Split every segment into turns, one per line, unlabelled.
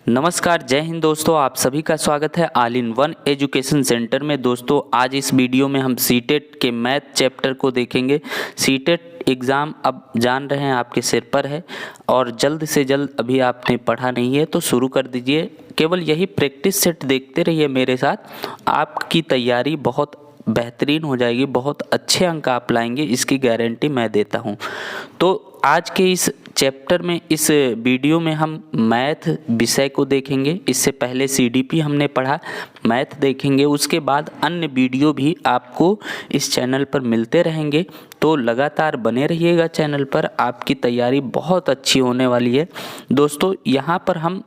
नमस्कार, जय हिंद दोस्तों। आप सभी का स्वागत है all in one education centre में। दोस्तों, आज इस वीडियो में हम सीटेट के मैथ चैप्टर को देखेंगे। सीटेट एग्ज़ाम अब जान रहे हैं आपके सिर पर है और जल्द से जल्द अभी आपने पढ़ा नहीं है तो शुरू कर दीजिए। केवल यही प्रैक्टिस सेट देखते रहिए मेरे साथ, आपकी तैयारी बहुत बेहतरीन हो जाएगी, बहुत अच्छे अंक आप लाएंगे, इसकी गारंटी मैं देता हूँ। तो आज के इस चैप्टर में, इस वीडियो में हम मैथ विषय को देखेंगे। इससे पहले सीडीपी हमने पढ़ा, मैथ देखेंगे। उसके बाद अन्य वीडियो भी आपको इस चैनल पर मिलते रहेंगे, तो लगातार बने रहिएगा चैनल पर। आपकी तैयारी बहुत अच्छी होने वाली है। दोस्तों, यहाँ पर हम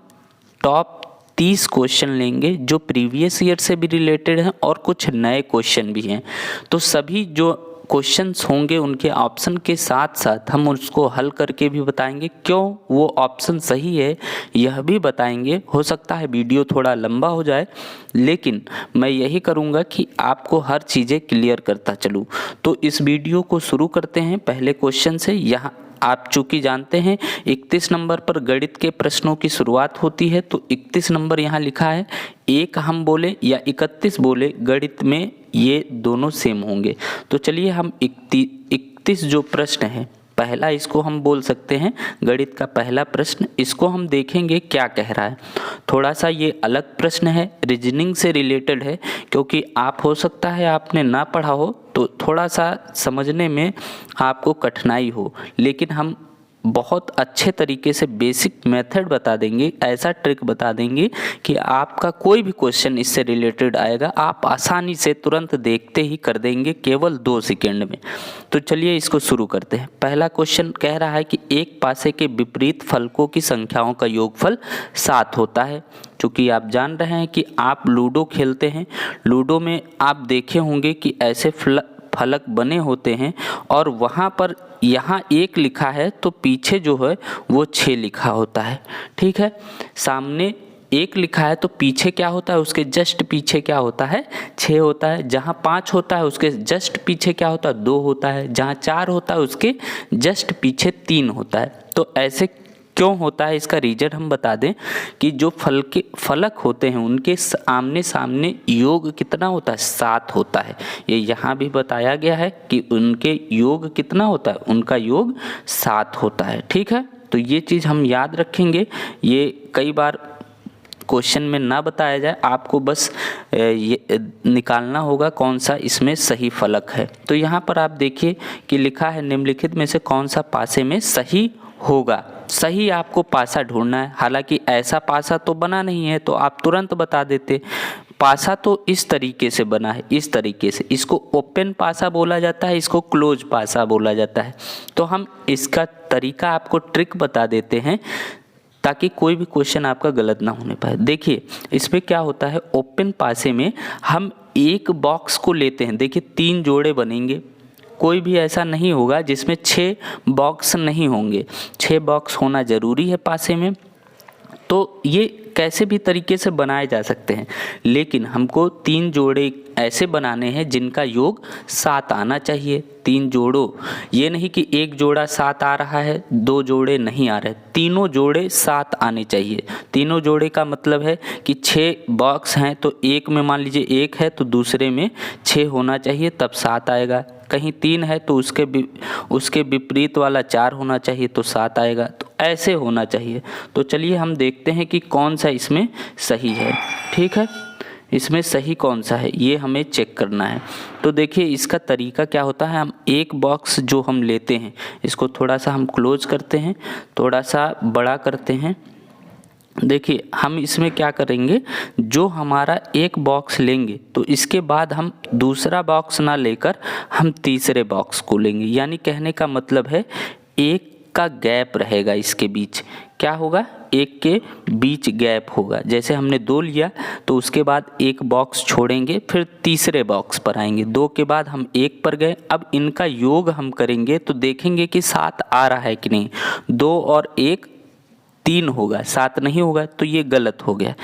टॉप 30 क्वेश्चन लेंगे जो प्रीवियस ईयर से भी रिलेटेड हैं और कुछ नए क्वेश्चन भी हैं। तो सभी जो क्वेश्चंस होंगे उनके ऑप्शन के साथ साथ हम उसको हल करके भी बताएंगे, क्यों वो ऑप्शन सही है यह भी बताएंगे। हो सकता है वीडियो थोड़ा लंबा हो जाए, लेकिन मैं यही करूँगा कि आपको हर चीज़ें क्लियर करता चलूँ। तो इस वीडियो को शुरू करते हैं पहले क्वेश्चन से। यहाँ आप चूँकि जानते हैं 31 नंबर पर गणित के प्रश्नों की शुरुआत होती है, तो 31 नंबर यहाँ लिखा है। एक हम बोले या 31 बोले, गणित में ये दोनों सेम होंगे। तो चलिए हम 31 जो प्रश्न है, पहला इसको हम बोल सकते हैं गणित का पहला प्रश्न। इसको हम देखेंगे क्या कह रहा है। थोड़ा सा ये अलग प्रश्न है, रीजनिंग से रिलेटेड है, क्योंकि आप हो सकता है आपने ना पढ़ा हो तो थोड़ा सा समझने में आपको कठिनाई हो, लेकिन हम बहुत अच्छे तरीके से बेसिक मेथड बता देंगे, ऐसा ट्रिक बता देंगे कि आपका कोई भी क्वेश्चन इससे रिलेटेड आएगा, आप आसानी से तुरंत देखते ही कर देंगे, केवल 2 सेकंड में। तो चलिए इसको शुरू करते हैं। पहला क्वेश्चन कह रहा है कि एक पासे के विपरीत फलकों की संख्याओं का योगफल 7 होता है। चूँकि आप जान रहे हैं कि आप लूडो खेलते हैं, लूडो में आप देखे होंगे कि ऐसे फलक बने होते हैं और वहाँ पर यहाँ 1 लिखा है तो पीछे जो है वो 6 लिखा होता है। ठीक है, सामने 1 लिखा है तो पीछे क्या होता है, उसके जस्ट पीछे क्या होता है, 6 होता है। जहाँ 5 होता है उसके जस्ट पीछे क्या होता है, 2 होता है। जहाँ 4 होता है उसके जस्ट पीछे 3 होता है। तो ऐसे क्यों होता है, इसका रीजन हम बता दें कि जो फलक होते हैं उनके आमने सामने योग कितना होता है, 7 होता है। ये यहाँ भी बताया गया है कि उनके योग कितना होता है, उनका योग 7 होता है। ठीक है, तो ये चीज़ हम याद रखेंगे। ये कई बार क्वेश्चन में ना बताया जाए, आपको बस ये निकालना होगा कौन सा इसमें सही फलक है। तो यहाँ पर आप देखिए कि लिखा है निम्नलिखित में से कौन सा पासे में सही होगा। सही आपको पासा ढूंढना है। हालांकि ऐसा पासा तो बना नहीं है तो आप तुरंत बता देते। पासा तो इस तरीके से बना है, इस तरीके से। इसको ओपन पासा बोला जाता है, इसको क्लोज पासा बोला जाता है। तो हम इसका तरीका आपको ट्रिक बता देते हैं ताकि कोई भी क्वेश्चन आपका गलत ना होने पाए। देखिए इसमें क्या होता है, ओपन पासे में हम एक बॉक्स को लेते हैं। देखिए 3 जोड़े बनेंगे, कोई भी ऐसा नहीं होगा जिसमें 6 बॉक्स नहीं होंगे। 6 बॉक्स होना ज़रूरी है पासे में। तो ये कैसे भी तरीके से बनाए जा सकते हैं, लेकिन हमको 3 जोड़े ऐसे बनाने हैं जिनका योग 7 आना चाहिए। 3 जोड़ो, ये नहीं कि एक जोड़ा 7 आ रहा है, 2 जोड़े नहीं आ रहे, तीनों जोड़े 7 आने चाहिए। तीनों जोड़े का मतलब है कि 6 बॉक्स हैं तो एक में मान लीजिए 1 है तो दूसरे में 6 होना चाहिए, तब 7 आएगा। कहीं 3 है तो उसके विपरीत वाला 4 होना चाहिए तो 7 आएगा। तो ऐसे होना चाहिए। तो चलिए हम देखते हैं कि कौन सा इसमें सही है। ठीक है, इसमें सही कौन सा है ये हमें चेक करना है। तो देखिए इसका तरीका क्या होता है, हम एक बॉक्स जो हम लेते हैं इसको थोड़ा सा हम क्लोज करते हैं, थोड़ा सा बड़ा करते हैं। देखिए हम इसमें क्या करेंगे, जो हमारा एक बॉक्स लेंगे तो इसके बाद हम दूसरा बॉक्स ना लेकर हम तीसरे बॉक्स को लेंगे। यानी कहने का मतलब है एक का गैप रहेगा, इसके बीच क्या होगा, एक के बीच गैप होगा। जैसे हमने 2 लिया तो उसके बाद एक बॉक्स छोड़ेंगे, फिर तीसरे बॉक्स पर आएंगे। 2 के बाद हम 1 पर गए, अब इनका योग हम करेंगे तो देखेंगे कि 7 आ रहा है कि नहीं। 2 और 1 3 होगा, 7 नहीं होगा, तो ये गलत हो गया।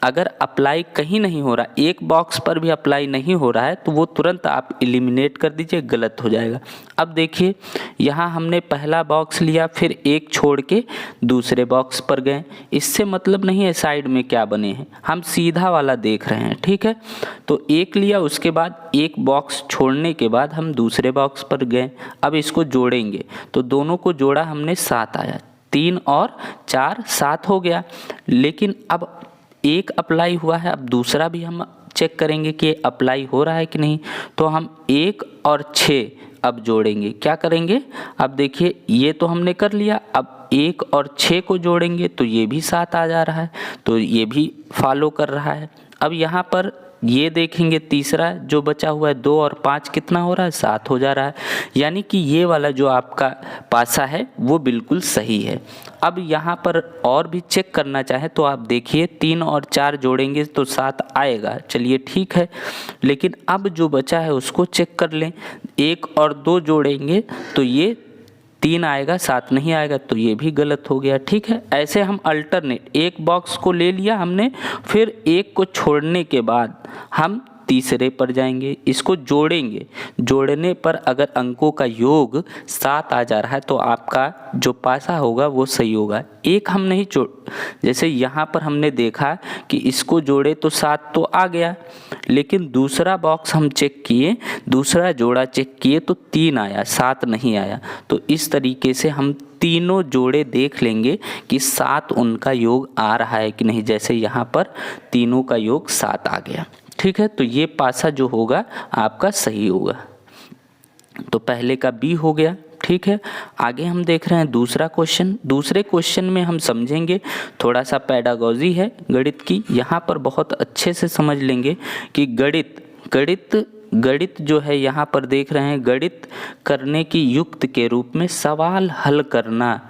अगर अप्लाई कहीं नहीं हो रहा, एक बॉक्स पर भी अप्लाई नहीं हो रहा है तो वो तुरंत आप एलिमिनेट कर दीजिए, गलत हो जाएगा। अब देखिए यहाँ हमने पहला बॉक्स लिया, फिर एक छोड़ के दूसरे बॉक्स पर गए, इससे मतलब नहीं है साइड में क्या बने हैं, हम सीधा वाला देख रहे हैं, ठीक है। तो एक लिया, उसके बाद एक बॉक्स छोड़ने के बाद हम दूसरे बॉक्स पर गए, अब इसको जोड़ेंगे तो दोनों को जोड़ा हमने 7 आया, 3 और 4 7 हो गया। लेकिन अब एक अप्लाई हुआ है, अब दूसरा भी हम चेक करेंगे कि अप्लाई हो रहा है कि नहीं, तो हम 1 और 6 अब जोड़ेंगे, क्या करेंगे, अब देखिए ये तो हमने कर लिया, अब 1 और 6 को जोड़ेंगे तो ये भी 7 आ जा रहा है, तो ये भी फॉलो कर रहा है। अब यहाँ पर ये देखेंगे तीसरा जो बचा हुआ है 2 और 5 कितना हो रहा है, 7 हो जा रहा है, यानी कि ये वाला जो आपका पासा है वो बिल्कुल सही है। अब यहाँ पर और भी चेक करना चाहे तो आप देखिए 3 और 4 जोड़ेंगे तो 7 आएगा, चलिए ठीक है। लेकिन अब जो बचा है उसको चेक कर लें, 1 और 2 जोड़ेंगे तो ये 3 आएगा, 7 नहीं आएगा, तो ये भी गलत हो गया, ठीक है। ऐसे हम अल्टरनेट, एक बॉक्स को ले लिया हमने, फिर एक को छोड़ने के बाद हम तीसरे पर जाएंगे, इसको जोड़ेंगे, जोड़ने पर अगर अंकों का योग 7 आ जा रहा है तो आपका जो पासा होगा वो सही होगा। एक हम नहीं जोड़, जैसे यहाँ पर हमने देखा कि इसको जोड़े तो 7 तो आ गया, लेकिन दूसरा बॉक्स हम चेक किए, दूसरा जोड़ा चेक किए तो 3 आया, 7 नहीं आया। तो इस तरीके से हम तीनों जोड़े देख लेंगे कि 7 उनका योग आ रहा है कि नहीं, जैसे यहाँ पर तीनों का योग 7 आ गया, ठीक है। तो ये पासा जो होगा आपका सही होगा। तो पहले का बी हो गया, ठीक है। आगे हम देख रहे हैं दूसरा क्वेश्चन। दूसरे क्वेश्चन में हम समझेंगे, थोड़ा सा पेडागॉजी है गणित की, यहाँ पर बहुत अच्छे से समझ लेंगे कि गणित जो है यहाँ पर देख रहे हैं, गणित करने की युक्त के रूप में सवाल हल करना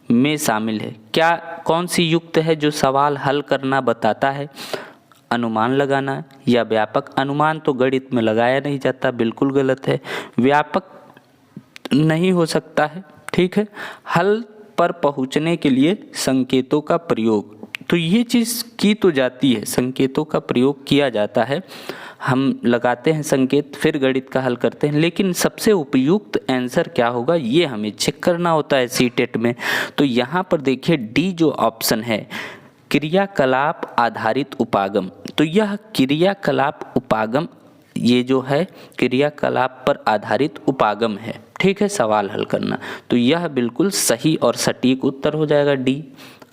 में शामिल है। क्या कौन सी युक्त है जो सवाल हल करना बताता है, अनुमान लगाना या व्यापक। अनुमान तो गणित में लगाया नहीं जाता, बिल्कुल गलत है, व्यापक नहीं हो सकता है, ठीक है। हल पर पहुंचने के लिए संकेतों का प्रयोग, तो ये चीज़ की तो जाती है, संकेतों का प्रयोग किया जाता है, हम लगाते हैं संकेत फिर गणित का हल करते हैं, लेकिन सबसे उपयुक्त आंसर क्या होगा ये हमें चेक करना होता है सीटेट में। तो यहाँ पर देखिए डी जो ऑप्शन है, क्रियाकलाप आधारित उपागम, तो यह क्रियाकलाप उपागम, ये जो है क्रियाकलाप पर आधारित उपागम है, ठीक है, सवाल हल करना, तो यह बिल्कुल सही और सटीक उत्तर हो जाएगा डी।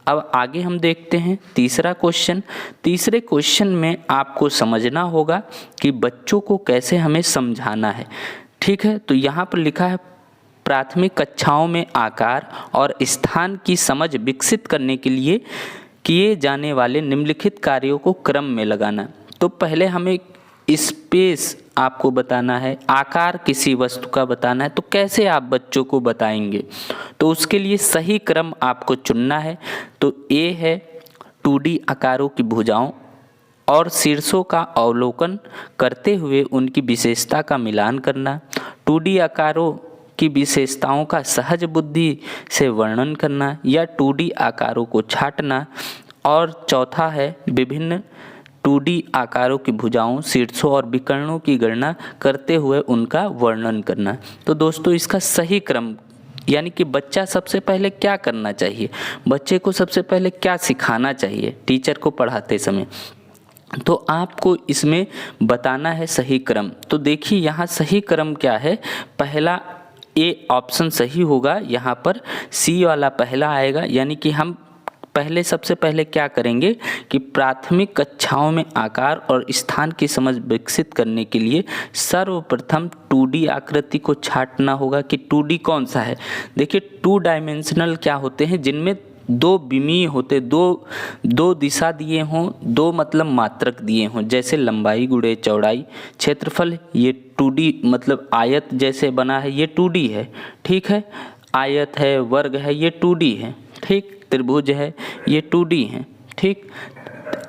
अब आगे हम देखते हैं तीसरा क्वेश्चन। तीसरे क्वेश्चन में आपको समझना होगा कि बच्चों को कैसे हमें समझाना है, ठीक है। तो यहाँ पर लिखा है प्राथमिक कक्षाओं में आकार और स्थान की समझ विकसित करने के लिए किए जाने वाले निम्नलिखित कार्यों को क्रम में लगाना। तो पहले हमें स्पेस आपको बताना है, आकार किसी वस्तु का बताना है, तो कैसे आप बच्चों को बताएंगे, तो उसके लिए सही क्रम आपको चुनना है। तो ए है 2D आकारों की भुजाओं और शीर्षों का अवलोकन करते हुए उनकी विशेषता का मिलान करना, 2D आकारों की विशेषताओं का सहज बुद्धि से वर्णन करना या 2D आकारों को छांटना, और चौथा है विभिन्न 2D आकारों की भुजाओं, शीर्षों और विकर्णों की गणना करते हुए उनका वर्णन करना। तो दोस्तों इसका सही क्रम, यानी कि बच्चा सबसे पहले क्या करना चाहिए, बच्चे को सबसे पहले क्या सिखाना चाहिए टीचर को पढ़ाते समय, तो आपको इसमें बताना है सही क्रम। तो देखिए यहाँ सही क्रम क्या है, पहला ए ऑप्शन सही होगा, यहाँ पर सी वाला पहला आएगा, यानी कि हम पहले सबसे पहले क्या करेंगे कि प्राथमिक कक्षाओं में आकार और स्थान की समझ विकसित करने के लिए सर्वप्रथम 2D आकृति को छांटना होगा कि 2D कौन सा है। देखिए 2 डायमेंशनल क्या होते हैं, जिनमें 2 विमीय होते, दो दिशा दिए हों, 2 मतलब मात्रक दिए हों, जैसे लंबाई गुणे चौड़ाई, क्षेत्रफल, ये 2D मतलब आयत जैसे बना है ये 2D है, ठीक है, आयत है, वर्ग है, ये 2D है, ठीक, त्रिभुज है, ये 2D है, ठीक।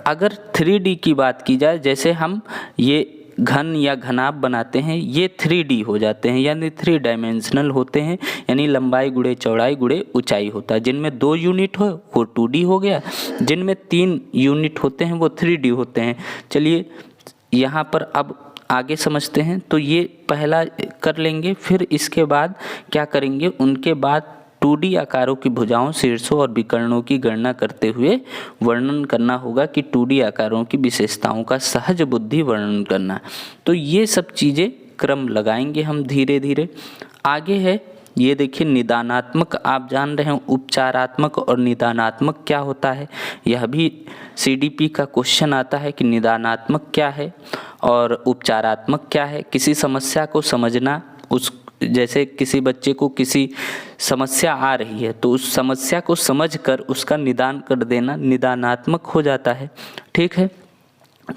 अगर 3D की बात की जाए, जैसे हम ये घन या घनाभ बनाते हैं ये 3D हो जाते हैं, यानी 3 डायमेंशनल होते हैं, यानी लंबाई गुणे चौड़ाई गुणे ऊंचाई होता है। जिनमें 2 यूनिट हो वो 2D हो गया, जिनमें 3 यूनिट होते हैं वो 3D होते हैं। चलिए यहाँ पर अब आगे समझते हैं। तो ये पहला कर लेंगे, फिर इसके बाद क्या करेंगे, उनके बाद 2D आकारों की भुजाओं, शीर्षों और विकर्णों की गणना करते हुए वर्णन करना होगा कि 2D आकारों की विशेषताओं का सहज बुद्धि वर्णन करना। तो ये सब चीज़ें क्रम लगाएंगे हम धीरे धीरे। आगे है ये देखिए निदानात्मक, आप जान रहे हैं उपचारात्मक और निदानात्मक क्या होता है, यह भी CDP का क्वेश्चन आता है कि निदानात्मक क्या है और उपचारात्मक क्या है। किसी समस्या को समझना, उस जैसे किसी बच्चे को किसी समस्या आ रही है तो उस समस्या को समझकर उसका निदान कर देना निदानात्मक हो जाता है। ठीक है,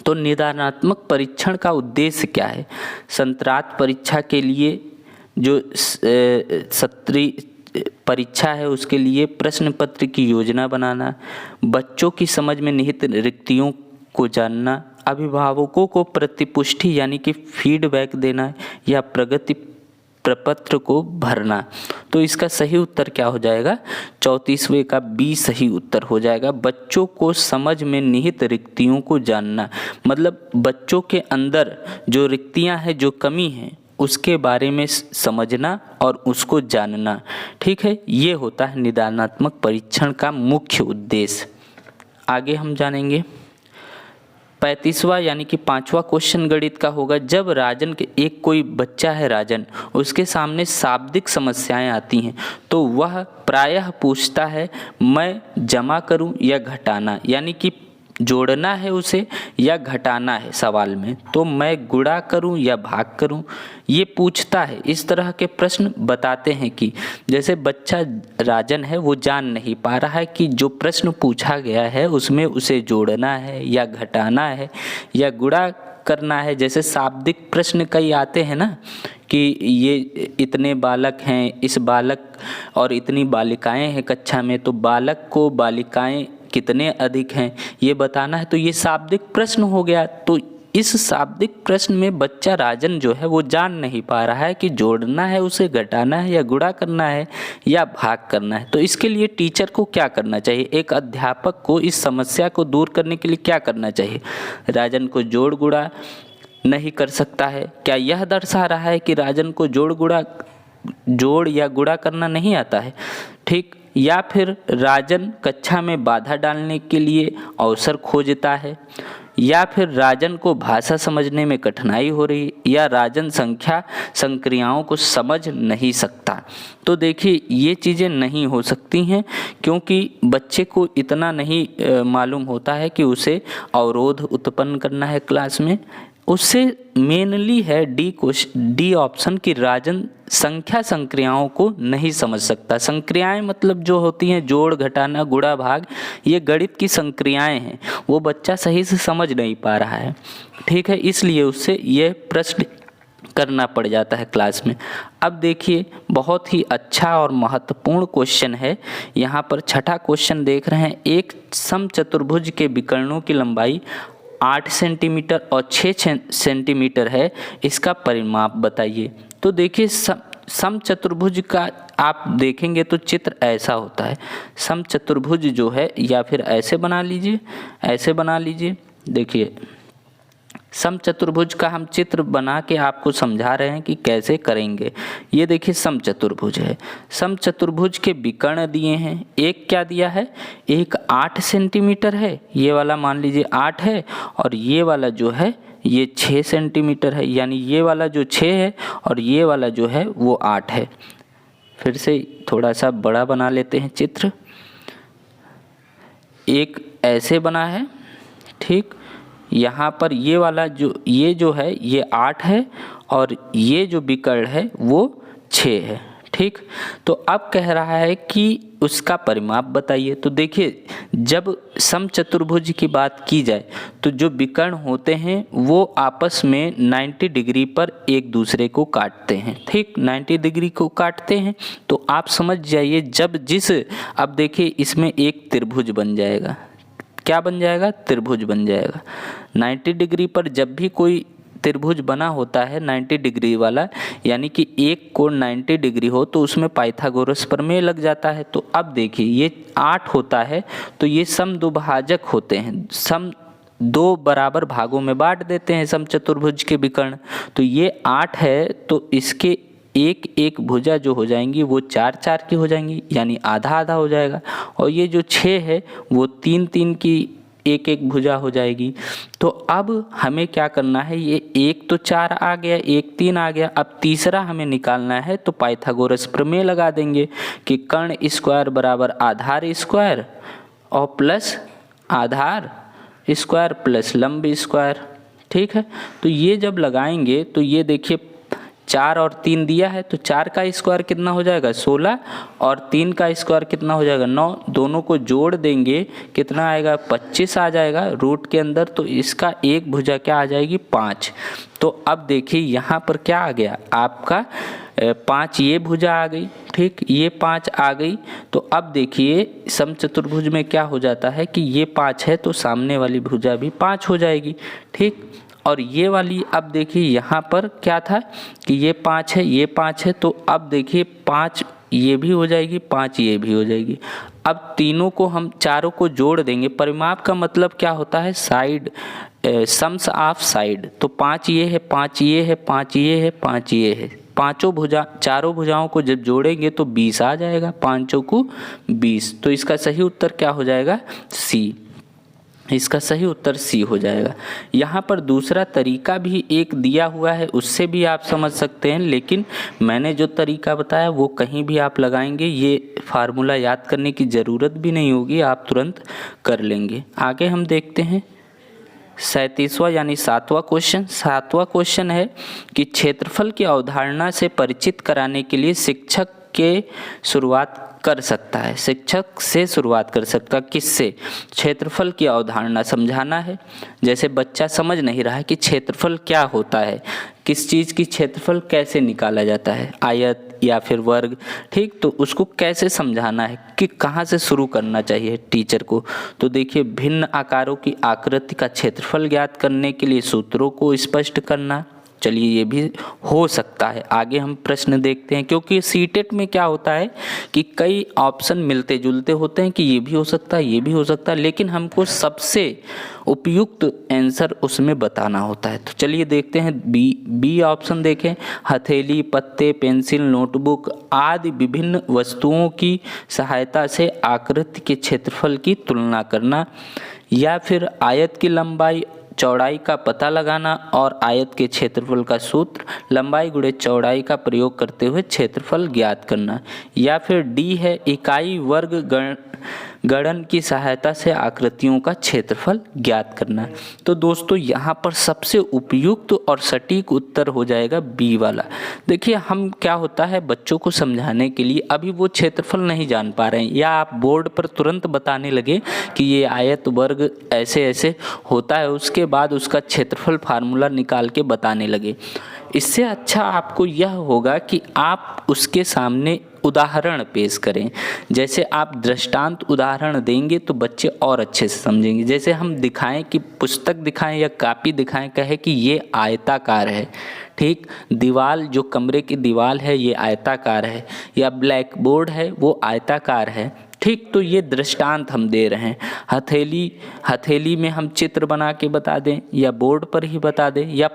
तो निदानात्मक परीक्षण का उद्देश्य क्या है। संत्रात परीक्षा के लिए जो सत्रीय परीक्षा है उसके लिए प्रश्न पत्र की योजना बनाना, बच्चों की समझ में निहित रिक्तियों को जानना, अभिभावकों को प्रतिपुष्टि यानी कि फीडबैक देना या प्रगति प्रपत्र को भरना। तो इसका सही उत्तर क्या हो जाएगा, 34वें का B सही उत्तर हो जाएगा। बच्चों को समझ में निहित रिक्तियों को जानना, मतलब बच्चों के अंदर जो रिक्तियां हैं, जो कमी है, उसके बारे में समझना और उसको जानना। ठीक है, ये होता है निदानात्मक परीक्षण का मुख्य उद्देश्य। आगे हम जानेंगे 35वां यानी कि 5वां क्वेश्चन गणित का होगा। जब राजन के एक कोई बच्चा है राजन, उसके सामने शाब्दिक समस्याएं आती हैं तो वह प्रायः पूछता है मैं जमा करूं या घटाना, यानी कि जोड़ना है उसे या घटाना है सवाल में, तो मैं गुणा करूं या भाग करूं, ये पूछता है। इस तरह के प्रश्न बताते हैं कि जैसे बच्चा राजन है वो जान नहीं पा रहा है कि जो प्रश्न पूछा गया है उसमें उसे जोड़ना है या घटाना है या गुणा करना है। जैसे शाब्दिक प्रश्न कई आते हैं ना कि ये इतने बालक हैं, इस बालक और इतनी बालिकाएं हैं कक्षा में, तो बालक को बालिकाएं कितने अधिक हैं ये बताना है। तो ये शाब्दिक प्रश्न हो गया। तो इस शाब्दिक प्रश्न में बच्चा राजन जो है वो जान नहीं पा रहा है कि जोड़ना है, उसे घटाना है या गुणा करना है या भाग करना है। तो इसके लिए टीचर को क्या करना चाहिए, एक अध्यापक को इस समस्या को दूर करने के लिए क्या करना चाहिए। राजन को जोड़ गुणा नहीं कर सकता है, क्या यह दर्शा रहा है कि राजन को जोड़ या गुणा करना नहीं आता है। ठीक, या फिर राजन कक्षा में बाधा डालने के लिए अवसर खोजता है, या फिर राजन को भाषा समझने में कठिनाई हो रही, या राजन संख्या संक्रियाओं को समझ नहीं सकता। तो देखिए ये चीज़ें नहीं हो सकती हैं क्योंकि बच्चे को इतना नहीं मालूम होता है कि उसे अवरोध उत्पन्न करना है क्लास में। उससे मेनली है डी ऑप्शन की राजन संख्या संक्रियाओं को नहीं समझ सकता। संक्रियाएं मतलब जो होती हैं जोड़ घटाना गुणा भाग, ये गणित की संक्रियाएं हैं, वो बच्चा सही से समझ नहीं पा रहा है। ठीक है, इसलिए उससे ये प्रश्न करना पड़ जाता है क्लास में। अब देखिए बहुत ही अच्छा और महत्वपूर्ण क्वेश्चन है। यहाँ पर छठा क्वेश्चन देख रहे हैं। एक समचतुर्भुज के विकर्णों की लंबाई 8 सेंटीमीटर और 6 सेंटीमीटर है, इसका परिमाप बताइए। तो देखिए समचतुर्भुज का आप देखेंगे तो चित्र ऐसा होता है। समचतुर्भुज जो है, या फिर ऐसे बना लीजिए, देखिए समचतुर्भुज का हम चित्र बना के आपको समझा रहे हैं कि कैसे करेंगे। ये देखिए समचतुर्भुज है, समचतुर्भुज के विकर्ण दिए हैं। एक क्या दिया है, एक 8 सेंटीमीटर है, ये वाला मान लीजिए 8 है, और ये वाला जो है ये 6 सेंटीमीटर है, यानी ये वाला जो 6 है और ये वाला जो है वो 8 है। फिर से थोड़ा सा बड़ा बना लेते हैं चित्र। एक ऐसे बना है, ठीक, यहाँ पर ये वाला जो है ये 8 है और ये जो विकर्ण है वो 6 है। ठीक, तो अब कह रहा है कि उसका परिमाप बताइए। तो देखिए जब समचतुर्भुज की बात की जाए तो जो विकर्ण होते हैं वो आपस में 90 डिग्री पर एक दूसरे को काटते हैं। ठीक, 90 डिग्री को काटते हैं। तो आप समझ जाइए अब देखिए इसमें एक त्रिभुज बन जाएगा। क्या बन जाएगा, त्रिभुज बन जाएगा। 90 डिग्री पर जब भी कोई त्रिभुज बना होता है 90 डिग्री वाला, यानी कि एक कोण 90 डिग्री हो तो उसमें पाइथागोरस प्रमेय लग जाता है। तो अब देखिए ये 8 होता है तो ये समद्विभाजक होते हैं, सम दो बराबर भागों में बांट देते हैं समचतुर्भुज के विकर्ण। तो ये 8 है तो इसके एक एक भुजा जो हो जाएंगी वो 4 4 की हो जाएंगी, यानी आधा आधा हो जाएगा। और ये जो 6 है वो 3 3 की एक एक भुजा हो जाएगी। तो अब हमें क्या करना है, ये एक तो 4 आ गया, एक 3 आ गया, अब तीसरा हमें निकालना है। तो पाइथागोरस प्रमेय लगा देंगे कि कर्ण स्क्वायर बराबर आधार स्क्वायर और प्लस आधार स्क्वायर प्लस लंब स्क्वायर। ठीक है, तो ये जब लगाएंगे तो ये देखिए 4 और 3 दिया है तो 4 का स्क्वायर कितना हो जाएगा 16 और 3 का स्क्वायर कितना हो जाएगा 9। दोनों को जोड़ देंगे कितना आएगा 25 आ जाएगा रूट के अंदर। तो इसका एक भुजा क्या आ जाएगी 5। तो अब देखिए यहाँ पर क्या आ गया आपका 5, ये भुजा आ गई। ठीक, ये 5 आ गई। तो अब देखिए समचतुर्भुज में क्या हो जाता है कि ये 5 है तो सामने वाली भुजा भी 5 हो जाएगी। ठीक, और ये वाली अब देखिए यहाँ पर क्या था कि ये 5 है, ये 5 है, तो अब देखिए 5 ये भी हो जाएगी, 5 ये भी हो जाएगी। अब तीनों को हम चारों को जोड़ देंगे। परिमाप का मतलब क्या होता है साइड, सम्स ऑफ साइड। तो 5 ये है, 5 ये है, 5 ये है, 5 ये है, पांचों भुजा चारों भुजाओं को जब जोड़ेंगे तो 20 आ जाएगा, पांचों को 20। तो इसका सही उत्तर क्या हो जाएगा सी। इसका सही उत्तर सी हो जाएगा। यहाँ पर दूसरा तरीका भी एक दिया हुआ है, उससे भी आप समझ सकते हैं, लेकिन मैंने जो तरीका बताया वो कहीं भी आप लगाएंगे, ये फार्मूला याद करने की ज़रूरत भी नहीं होगी, आप तुरंत कर लेंगे। आगे हम देखते हैं 37वां यानी 7वां क्वेश्चन। 7वां क्वेश्चन है कि क्षेत्रफल की अवधारणा से परिचित कराने के लिए शिक्षक के शुरुआत कर सकता है, शिक्षक से शुरुआत कर सकता है। किससे? क्षेत्रफल की अवधारणा समझाना है। जैसे बच्चा समझ नहीं रहा है कि क्षेत्रफल क्या होता है, किस चीज़ की क्षेत्रफल कैसे निकाला जाता है, आयत या फिर वर्ग। ठीक, तो उसको कैसे समझाना है कि कहाँ से शुरू करना चाहिए टीचर को। तो देखिए भिन्न आकारों की आकृति का क्षेत्रफल ज्ञात करने के लिए सूत्रों को स्पष्ट करना। चलिए ये भी हो सकता है। आगे हम प्रश्न देखते हैं, क्योंकि सीटेट में क्या होता है कि कई ऑप्शन मिलते जुलते होते हैं कि ये भी हो सकता है, ये भी हो सकता है, लेकिन हमको सबसे उपयुक्त आंसर उसमें बताना होता है। तो चलिए देखते हैं बी ऑप्शन देखें। हथेली, पत्ते, पेंसिल, नोटबुक आदि विभिन्न वस्तुओं की सहायता से आकृति के क्षेत्रफल की तुलना करना, या फिर आयत की लंबाई चौड़ाई का पता लगाना और आयत के क्षेत्रफल का सूत्र लंबाई गुणे चौड़ाई का प्रयोग करते हुए क्षेत्रफल ज्ञात करना, या फिर डी है इकाई वर्ग गणन की सहायता से आकृतियों का क्षेत्रफल ज्ञात करना। तो दोस्तों यहाँ पर सबसे उपयुक्त और सटीक उत्तर हो जाएगा बी वाला। देखिए हम क्या होता है बच्चों को समझाने के लिए अभी वो क्षेत्रफल नहीं जान पा रहे हैं, या आप बोर्ड पर तुरंत बताने लगे कि ये आयत वर्ग ऐसे ऐसे होता है, उसके बाद उसका क्षेत्रफल फार्मूला निकाल के बताने लगे। इससे अच्छा आपको यह होगा कि आप उसके सामने उदाहरण पेश करें। जैसे आप दृष्टांत उदाहरण देंगे तो बच्चे और अच्छे से समझेंगे। जैसे हम दिखाएं कि पुस्तक दिखाएं या कॉपी दिखाएं, कहे कि ये आयताकार है, ठीक, दीवार जो कमरे की दीवार है ये आयताकार है, या ब्लैक बोर्ड है वो आयताकार है, ठीक। तो ये दृष्टांत हम दे रहे हैं। हथेली में हम चित्र बना के बता दें, या बोर्ड पर ही बता दें, या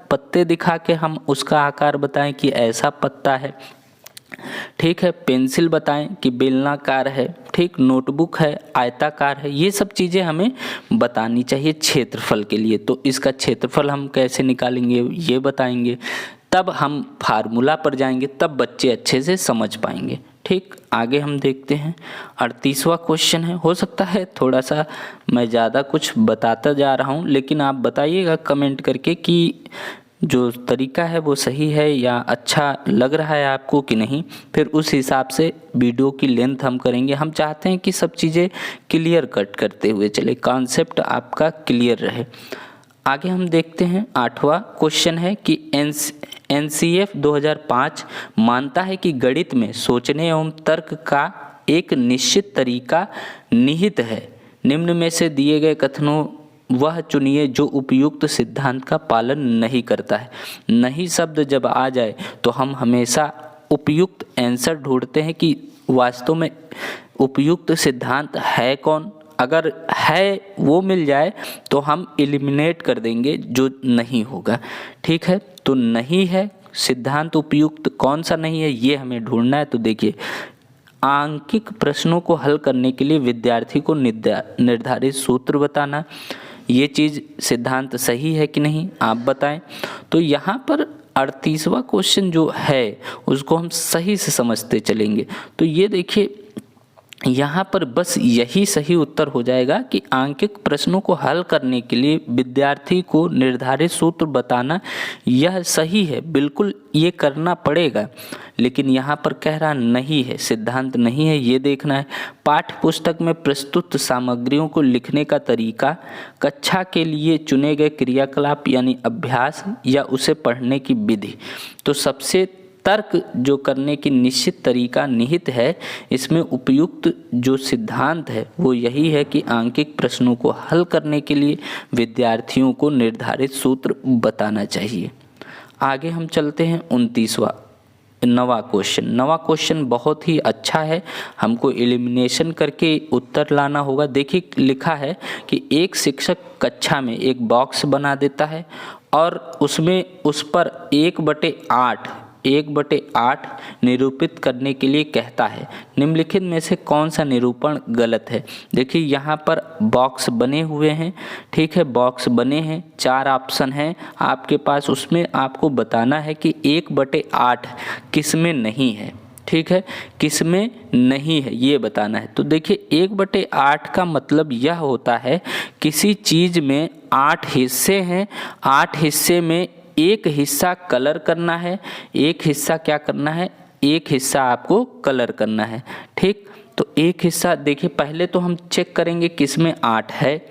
पत्ते दिखा के हम उसका आकार बताएं कि ऐसा पत्ता है, ठीक है। पेंसिल बताएं कि बेलनाकार है, ठीक। नोटबुक है आयताकार है। ये सब चीज़ें हमें बतानी चाहिए क्षेत्रफल के लिए। तो इसका क्षेत्रफल हम कैसे निकालेंगे ये बताएंगे, तब हम फार्मूला पर जाएंगे, तब बच्चे अच्छे से समझ पाएंगे, ठीक। आगे हम देखते हैं 38वां क्वेश्चन है। हो सकता है थोड़ा सा मैं ज़्यादा कुछ बताता जा रहा हूँ, लेकिन आप बताइएगा कमेंट करके कि जो तरीका है वो सही है या अच्छा लग रहा है आपको कि नहीं। फिर उस हिसाब से वीडियो की लेंथ हम करेंगे। हम चाहते हैं कि सब चीज़ें क्लियर कट करते हुए चले, कॉन्सेप्ट आपका क्लियर रहे। आगे हम देखते हैं 8वां क्वेश्चन है कि NCF 2005 मानता है कि गणित में सोचने एवं तर्क का एक निश्चित तरीका निहित है। निम्न में से दिए गए कथनों वह चुनिए जो उपयुक्त सिद्धांत का पालन नहीं करता है। नहीं शब्द जब आ जाए तो हम हमेशा उपयुक्त आंसर ढूंढते हैं कि वास्तव में उपयुक्त सिद्धांत है कौन। अगर है वो मिल जाए तो हम एलिमिनेट कर देंगे जो नहीं होगा। ठीक है, तो नहीं है सिद्धांत उपयुक्त, कौन सा नहीं है ये हमें ढूंढना है। तो देखिए, आंकिक प्रश्नों को हल करने के लिए विद्यार्थी को निर्धारित सूत्र बताना, ये चीज़ सिद्धांत सही है कि नहीं आप बताएं। तो यहाँ पर 38वां क्वेश्चन जो है उसको हम सही से समझते चलेंगे। तो ये देखिए, यहाँ पर बस यही सही उत्तर हो जाएगा कि आंकिक प्रश्नों को हल करने के लिए विद्यार्थी को निर्धारित सूत्र बताना, यह सही है, बिल्कुल ये करना पड़ेगा। लेकिन यहाँ पर कह रहा नहीं है, सिद्धांत नहीं है, ये देखना है। पाठ्य पुस्तक में प्रस्तुत सामग्रियों को लिखने का तरीका, कक्षा के लिए चुने गए क्रियाकलाप यानी अभ्यास या उसे पढ़ने की विधि। तो सबसे तर्क जो करने की निश्चित तरीका निहित है इसमें उपयुक्त जो सिद्धांत है वो यही है कि आंकिक प्रश्नों को हल करने के लिए विद्यार्थियों को निर्धारित सूत्र बताना चाहिए। आगे हम चलते हैं 29वां क्वेश्चन। नवा क्वेश्चन बहुत ही अच्छा है, हमको एलिमिनेशन करके उत्तर लाना होगा। देखिए लिखा है कि एक शिक्षक कक्षा में एक बॉक्स बना देता है और उसमें उस पर 1/8 निरूपित करने के लिए कहता है। निम्नलिखित में से कौन सा निरूपण गलत है। देखिए यहाँ पर बॉक्स बने हुए हैं, ठीक है, बॉक्स बने हैं, 4 ऑप्शन हैं आपके पास, उसमें आपको बताना है कि 1/8 किस में नहीं है। ठीक है, किस में नहीं है ये बताना है। तो देखिए 1/8 का मतलब यह होता है किसी चीज़ में 8 हिस्से हैं, 8 हिस्से में एक हिस्सा कलर करना है, एक हिस्सा क्या करना है, एक हिस्सा आपको कलर करना है। ठीक, तो एक हिस्सा देखिए, पहले तो हम चेक करेंगे किसमें 8 है।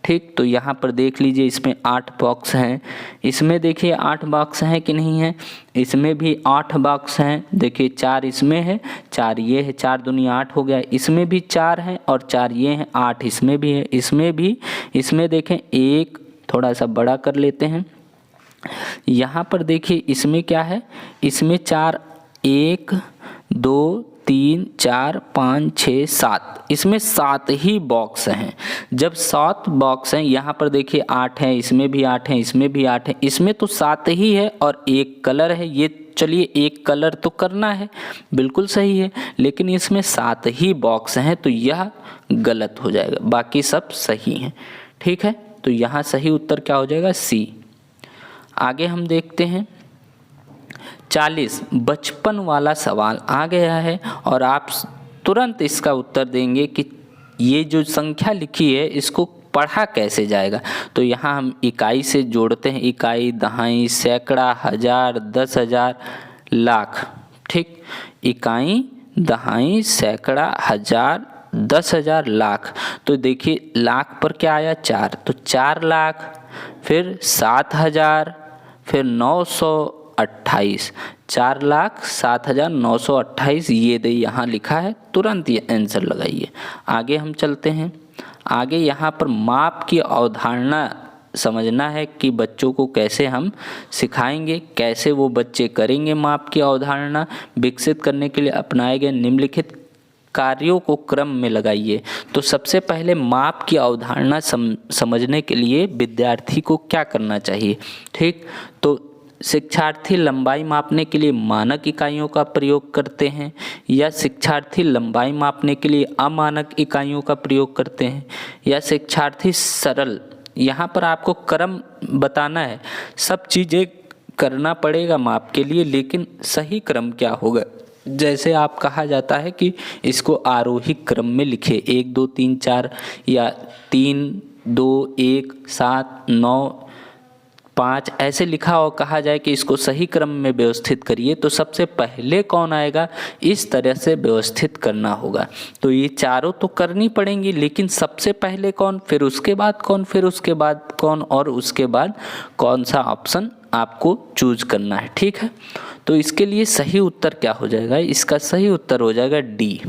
ठीक, तो यहाँ पर देख लीजिए इसमें 8 बॉक्स हैं, इसमें देखिए 8 बॉक्स हैं कि नहीं है, इसमें भी 8 बॉक्स हैं। देखिए 4 इसमें है, 4 ये है, 4 दूनी 8 हो गया। इसमें भी 4 हैं और 4 ये हैं, 8 इसमें भी है, इसमें भी, इसमें देखें एक थोड़ा सा बड़ा कर लेते हैं। यहाँ पर देखिए इसमें क्या है, इसमें 4, 1 2 3 4 5 6 7, इसमें 7 ही बॉक्स हैं। जब 7 बॉक्स हैं, यहाँ पर देखिए 8 है, इसमें भी 8 है, इसमें भी 8 है, इसमें तो 7 ही है और एक कलर है। ये चलिए एक कलर तो करना है, बिल्कुल सही है, लेकिन इसमें 7 ही बॉक्स हैं तो यह गलत हो जाएगा, बाकी सब सही हैं। ठीक है, तो यहाँ सही उत्तर क्या हो जाएगा, सी। आगे हम देखते हैं 40, बचपन वाला सवाल आ गया है और आप तुरंत इसका उत्तर देंगे कि ये जो संख्या लिखी है इसको पढ़ा कैसे जाएगा। तो यहाँ हम इकाई से जोड़ते हैं, इकाई, दहाई, सैकड़ा, हजार, 10,000, लाख। ठीक, इकाई, दहाई, सैकड़ा, हजार, 10,000, लाख। तो देखिए लाख पर क्या आया, 4, तो 4 लाख, फिर 7,000, फिर 928, 4,07,928 ये दे यहाँ लिखा है, तुरंत ये आंसर लगाइए। आगे हम चलते हैं। आगे यहाँ पर माप की अवधारणा समझना है कि बच्चों को कैसे हम सिखाएंगे, कैसे वो बच्चे करेंगे। माप की अवधारणा विकसित करने के लिए अपनाए गए निम्नलिखित कार्यों को क्रम में लगाइए। तो सबसे पहले माप की अवधारणा समझने के लिए विद्यार्थी को क्या करना चाहिए। ठीक, तो शिक्षार्थी लंबाई मापने के लिए मानक इकाइयों का प्रयोग करते हैं या शिक्षार्थी लंबाई मापने के लिए अमानक इकाइयों का प्रयोग करते हैं या शिक्षार्थी सरल, यहाँ पर आपको क्रम बताना है, सब चीज़ें करना पड़ेगा माप के लिए, लेकिन सही क्रम क्या होगा। जैसे आप कहा जाता है कि इसको आरोही क्रम में लिखे, 1 2 3 4 या 3 2 1 7 9 5 ऐसे लिखा और कहा जाए कि इसको सही क्रम में व्यवस्थित करिए, तो सबसे पहले कौन आएगा, इस तरह से व्यवस्थित करना होगा। तो ये चारों तो करनी पड़ेंगी, लेकिन सबसे पहले कौन, फिर उसके बाद कौन, फिर उसके बाद कौन और उसके बाद कौन सा ऑप्शन आपको चूज करना है। ठीक है, तो इसके लिए सही उत्तर क्या हो जाएगा, इसका सही उत्तर हो जाएगा डी।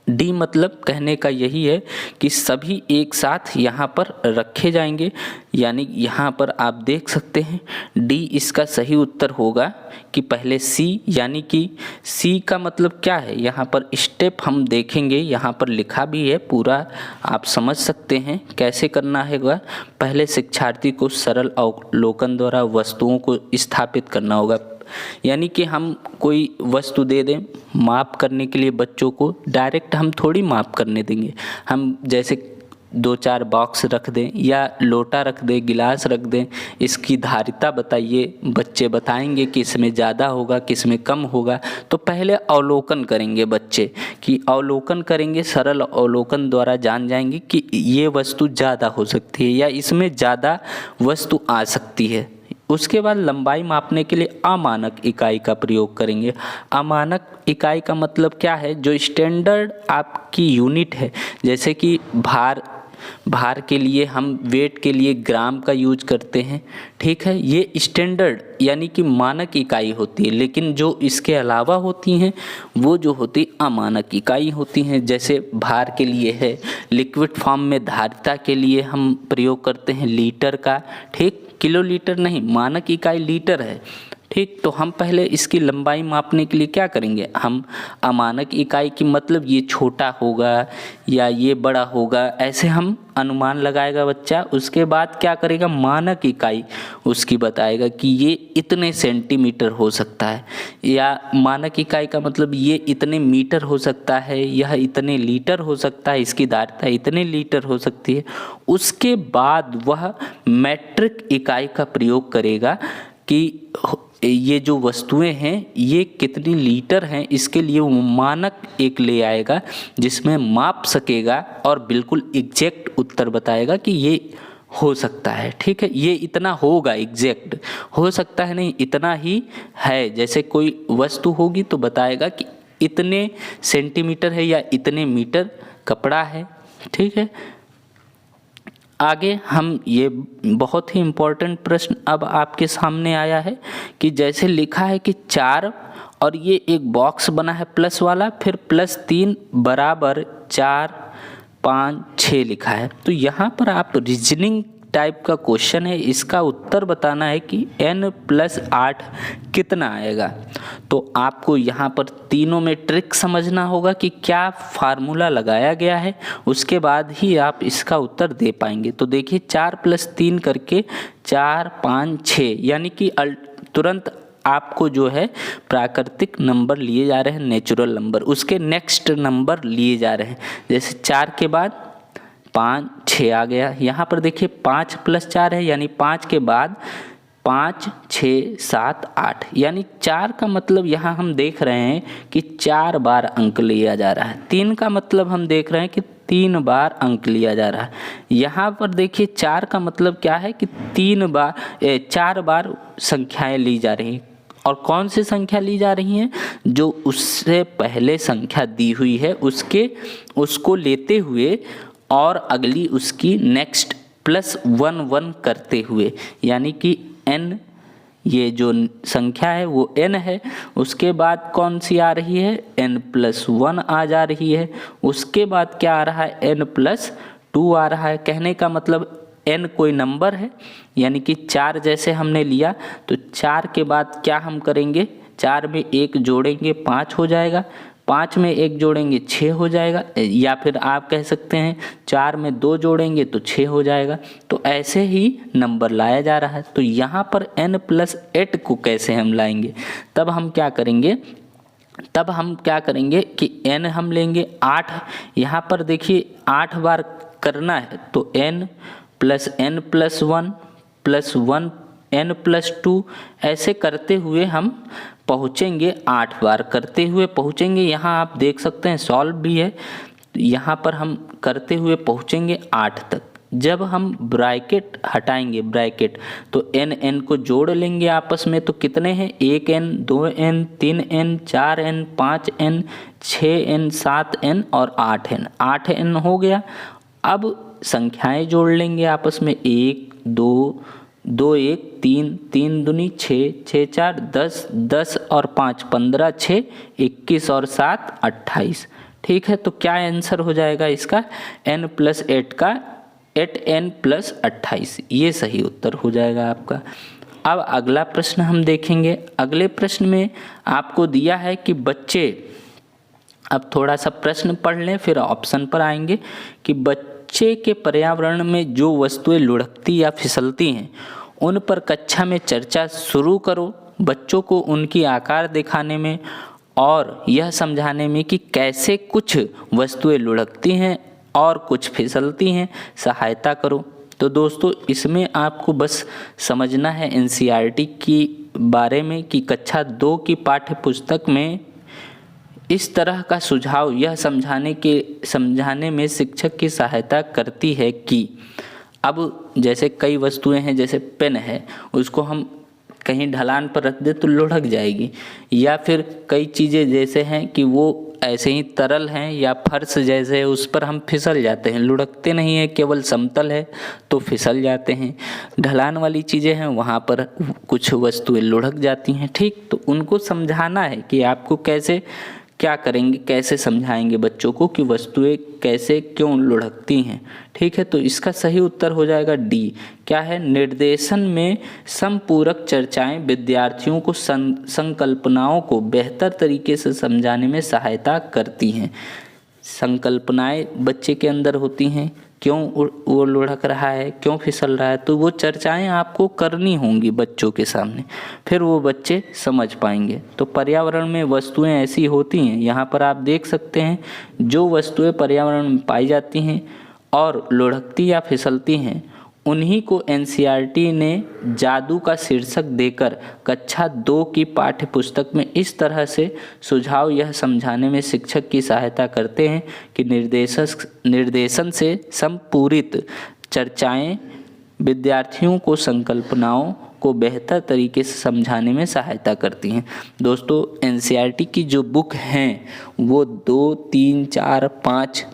डी मतलब कहने का यही है कि सभी एक साथ यहाँ पर रखे जाएंगे, यानी यहाँ पर आप देख सकते हैं डी इसका सही उत्तर होगा कि पहले सी, यानी कि सी का मतलब क्या है, यहाँ पर स्टेप हम देखेंगे, यहाँ पर लिखा भी है पूरा, आप समझ सकते हैं कैसे करना है। पहले शिक्षार्थी को सरल अवलोकन द्वारा वस्तुओं को स्थापित करना होगा, यानी कि हम कोई वस्तु दे दें माप करने के लिए, बच्चों को डायरेक्ट हम थोड़ी माप करने देंगे। हम जैसे 2-4 बॉक्स रख दें या लोटा रख दें, गिलास रख दें, इसकी धारिता बताइए, बच्चे बताएंगे कि इसमें ज़्यादा होगा किस में कम होगा। तो पहले अवलोकन करेंगे बच्चे, कि अवलोकन करेंगे, सरल अवलोकन द्वारा जान जाएंगे कि ये वस्तु ज़्यादा हो सकती है या इसमें ज़्यादा वस्तु आ सकती है। उसके बाद लंबाई मापने के लिए अमानक इकाई का प्रयोग करेंगे। अमानक इकाई का मतलब क्या है, जो स्टैंडर्ड आपकी यूनिट है, जैसे कि भार के लिए हम वेट के लिए ग्राम का यूज करते हैं, ठीक है, ये स्टैंडर्ड यानी कि मानक इकाई होती है। लेकिन जो इसके अलावा होती हैं वो जो होती अमानक इकाई होती हैं। जैसे भार के लिए है, लिक्विड फॉर्म में धारिता के लिए हम प्रयोग करते हैं लीटर का, ठीक, किलोलीटर नहीं, मानक इकाई लीटर है, ठीक। तो हम पहले इसकी लंबाई मापने के लिए क्या करेंगे, हम अमानक इकाई की मतलब ये छोटा होगा या ये बड़ा होगा, ऐसे हम अनुमान लगाएगा बच्चा। उसके बाद क्या करेगा, मानक इकाई उसकी बताएगा कि ये इतने सेंटीमीटर हो सकता है, या मानक इकाई का मतलब ये इतने मीटर हो सकता है, यह इतने लीटर हो सकता है, इसकी धारिता इतने लीटर हो सकती है। उसके बाद वह मैट्रिक इकाई का प्रयोग करेगा कि ये जो वस्तुएं हैं ये कितनी लीटर हैं, इसके लिए वो मानक एक ले आएगा जिसमें माप सकेगा और बिल्कुल एग्जैक्ट उत्तर बताएगा कि ये हो सकता है, ठीक है, ये इतना होगा, एग्जैक्ट हो सकता है नहीं, इतना ही है। जैसे कोई वस्तु होगी तो बताएगा कि इतने सेंटीमीटर है या इतने मीटर कपड़ा है, ठीक है। आगे हम ये बहुत ही इम्पोर्टेंट प्रश्न अब आपके सामने आया है कि जैसे लिखा है कि 4 और ये एक बॉक्स बना है प्लस वाला, फिर +3 बराबर 4, 5, 6 लिखा है। तो यहाँ पर आप रीजनिंग टाइप का क्वेश्चन है, इसका उत्तर बताना है कि n+8 कितना आएगा। तो आपको यहाँ पर तीनों में ट्रिक समझना होगा कि क्या फार्मूला लगाया गया है, उसके बाद ही आप इसका उत्तर दे पाएंगे। तो देखिए 4 + 3 करके 4, 5, 6, यानी कि तुरंत आपको जो है प्राकृतिक नंबर लिए जा रहे हैं, नेचुरल नंबर, उसके नेक्स्ट नंबर लिए जा रहे हैं। जैसे 4 के बाद 5, 6 आ गया। यहाँ पर देखिए 5 + 4 है, यानी 5 के बाद 5, 6, 7, 8, यानी 4 का मतलब यहाँ हम देख रहे हैं कि 4 बार अंक लिया जा रहा है। 3 का मतलब हम देख रहे हैं कि 3 बार अंक लिया जा रहा है। यहाँ पर देखिए 4 का मतलब क्या है कि 4 बार संख्याएं ली जा रही हैं। और कौन सी संख्या ली जा रही हैं, जो उससे पहले संख्या दी हुई है उसको लेते हुए और अगली उसकी नेक्स्ट +1 करते हुए, यानी कि n, ये जो संख्या है वो n है, उसके बाद कौन सी आ रही है, n+1 आ जा रही है। उसके बाद क्या आ रहा है, n+2 आ रहा है। कहने का मतलब n कोई नंबर है, यानी कि 4 जैसे हमने लिया तो 4 के बाद क्या हम करेंगे, 4 में 1 जोड़ेंगे 5 हो जाएगा, 5 में 1 जोड़ेंगे 6 हो जाएगा, या फिर आप कह सकते हैं 4 में 2 जोड़ेंगे तो 6 हो जाएगा। तो ऐसे ही नंबर लाया जा रहा है। तो यहाँ पर n+8 को कैसे हम लाएंगे, तब हम क्या करेंगे कि n हम लेंगे 8, यहाँ पर देखिए 8 बार करना है तो n + n+1 + 1 n+2 ऐसे करते हुए हम पहुँचेंगे, 8 बार करते हुए पहुँचेंगे। यहाँ आप देख सकते हैं सॉल्व भी है, यहाँ पर हम करते हुए पहुँचेंगे 8 तक। जब हम ब्रैकेट हटाएंगे, तो n को जोड़ लेंगे आपस में, तो कितने हैं, 1n, 2n, 3n, 4n, 5n, 6n, 7n और 8n, 8n हो गया। अब संख्याएं जोड़ लेंगे आपस में, 1, 2, 2, 1, 3, 3 दूनी 6, 6, 4, 10, 10 और 5, 15, 6, 21 और 7, 28, ठीक है, तो क्या आंसर हो जाएगा इसका, n+8 का 8n+28, ये सही उत्तर हो जाएगा आपका। अब अगला प्रश्न हम देखेंगे। अगले प्रश्न में आपको दिया है कि बच्चे, अब थोड़ा सा प्रश्न पढ़ लें फिर ऑप्शन पर आएंगे, कि बच्चे के पर्यावरण में जो वस्तुएं लुढ़कती या फिसलती हैं उन पर कक्षा में चर्चा शुरू करो। बच्चों को उनकी आकार दिखाने में और यह समझाने में कि कैसे कुछ वस्तुएं लुढ़कती हैं और कुछ फिसलती हैं सहायता करो। तो दोस्तों इसमें आपको बस समझना है एनसीईआरटी की बारे में कि कक्षा 2 की पाठ्य पुस्तक में इस तरह का सुझाव यह समझाने में शिक्षक की सहायता करती है कि अब जैसे कई वस्तुएं हैं, जैसे पेन है, उसको हम कहीं ढलान पर रख दे तो लुढ़क जाएगी, या फिर कई चीज़ें जैसे हैं कि वो ऐसे ही तरल हैं या फर्श जैसे उस पर हम फिसल जाते हैं, लुढ़कते नहीं है, केवल समतल है तो फिसल जाते हैं। ढलान वाली चीज़ें हैं वहाँ पर कुछ वस्तुएं लुढ़क जाती हैं। ठीक, तो उनको समझाना है कि आपको कैसे क्या करेंगे, कैसे समझाएंगे बच्चों को कि वस्तुएं कैसे क्यों लुढ़कती हैं। ठीक है, तो इसका सही उत्तर हो जाएगा डी। क्या है, निर्देशन में समपूरक चर्चाएं विद्यार्थियों को संकल्पनाओं को बेहतर तरीके से समझाने में सहायता करती हैं। संकल्पनाएं बच्चे के अंदर होती हैं, क्यों वो लुढ़क रहा है, क्यों फिसल रहा है, तो वो चर्चाएं आपको करनी होंगी बच्चों के सामने, फिर वो बच्चे समझ पाएंगे। तो पर्यावरण में वस्तुएं ऐसी होती हैं, यहाँ पर आप देख सकते हैं जो वस्तुएं पर्यावरण में पाई जाती हैं और लुढ़कती या फिसलती हैं उन्हीं को एनसीईआरटी ने जादू का शीर्षक देकर कक्षा 2 की पाठ्य पुस्तक में इस तरह से सुझाव यह समझाने में शिक्षक की सहायता करते हैं कि निर्देशन से संपूरित चर्चाएं विद्यार्थियों को संकल्पनाओं को बेहतर तरीके से समझाने में सहायता करती हैं। दोस्तों एनसीईआरटी की जो बुक हैं वो 2, 3, 4, 5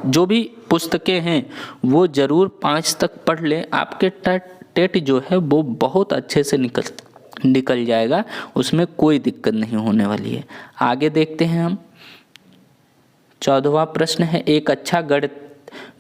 जो भी पुस्तकें हैं वो ज़रूर 5 तक पढ़ लें। आपके टेट जो है वो बहुत अच्छे से निकल जाएगा, उसमें कोई दिक्कत नहीं होने वाली है। आगे देखते हैं हम। 14वां प्रश्न है, एक अच्छा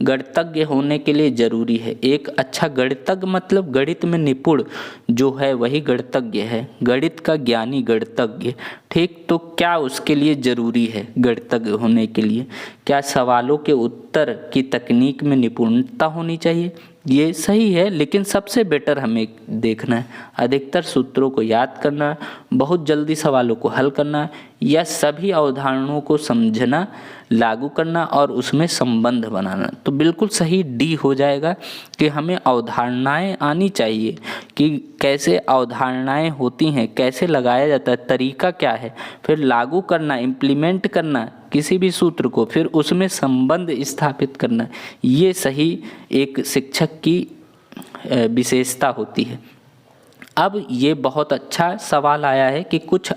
गणितज्ञ होने के लिए जरूरी है। एक अच्छा गणितज्ञ मतलब गणित में निपुण जो है वही गणितज्ञ है, गणित का ज्ञानी गणितज्ञ। ठीक, तो क्या उसके लिए जरूरी है गणितज्ञ होने के लिए? क्या सवालों के उत्तर की तकनीक में निपुणता होनी चाहिए? ये सही है, लेकिन सबसे बेटर हमें देखना है अधिकतर सूत्रों को याद करना, बहुत जल्दी सवालों को हल करना, या सभी अवधारणाओं को समझना, लागू करना और उसमें संबंध बनाना। तो बिल्कुल सही डी हो जाएगा कि हमें अवधारणाएं आनी चाहिए कि कैसे अवधारणाएं होती हैं, कैसे लगाया जाता है, तरीका क्या है, फिर लागू करना, इम्प्लीमेंट करना किसी भी सूत्र को, फिर उसमें संबंध स्थापित करना। ये सही एक शिक्षक की विशेषता होती है। अब ये बहुत अच्छा सवाल आया है कि कुछ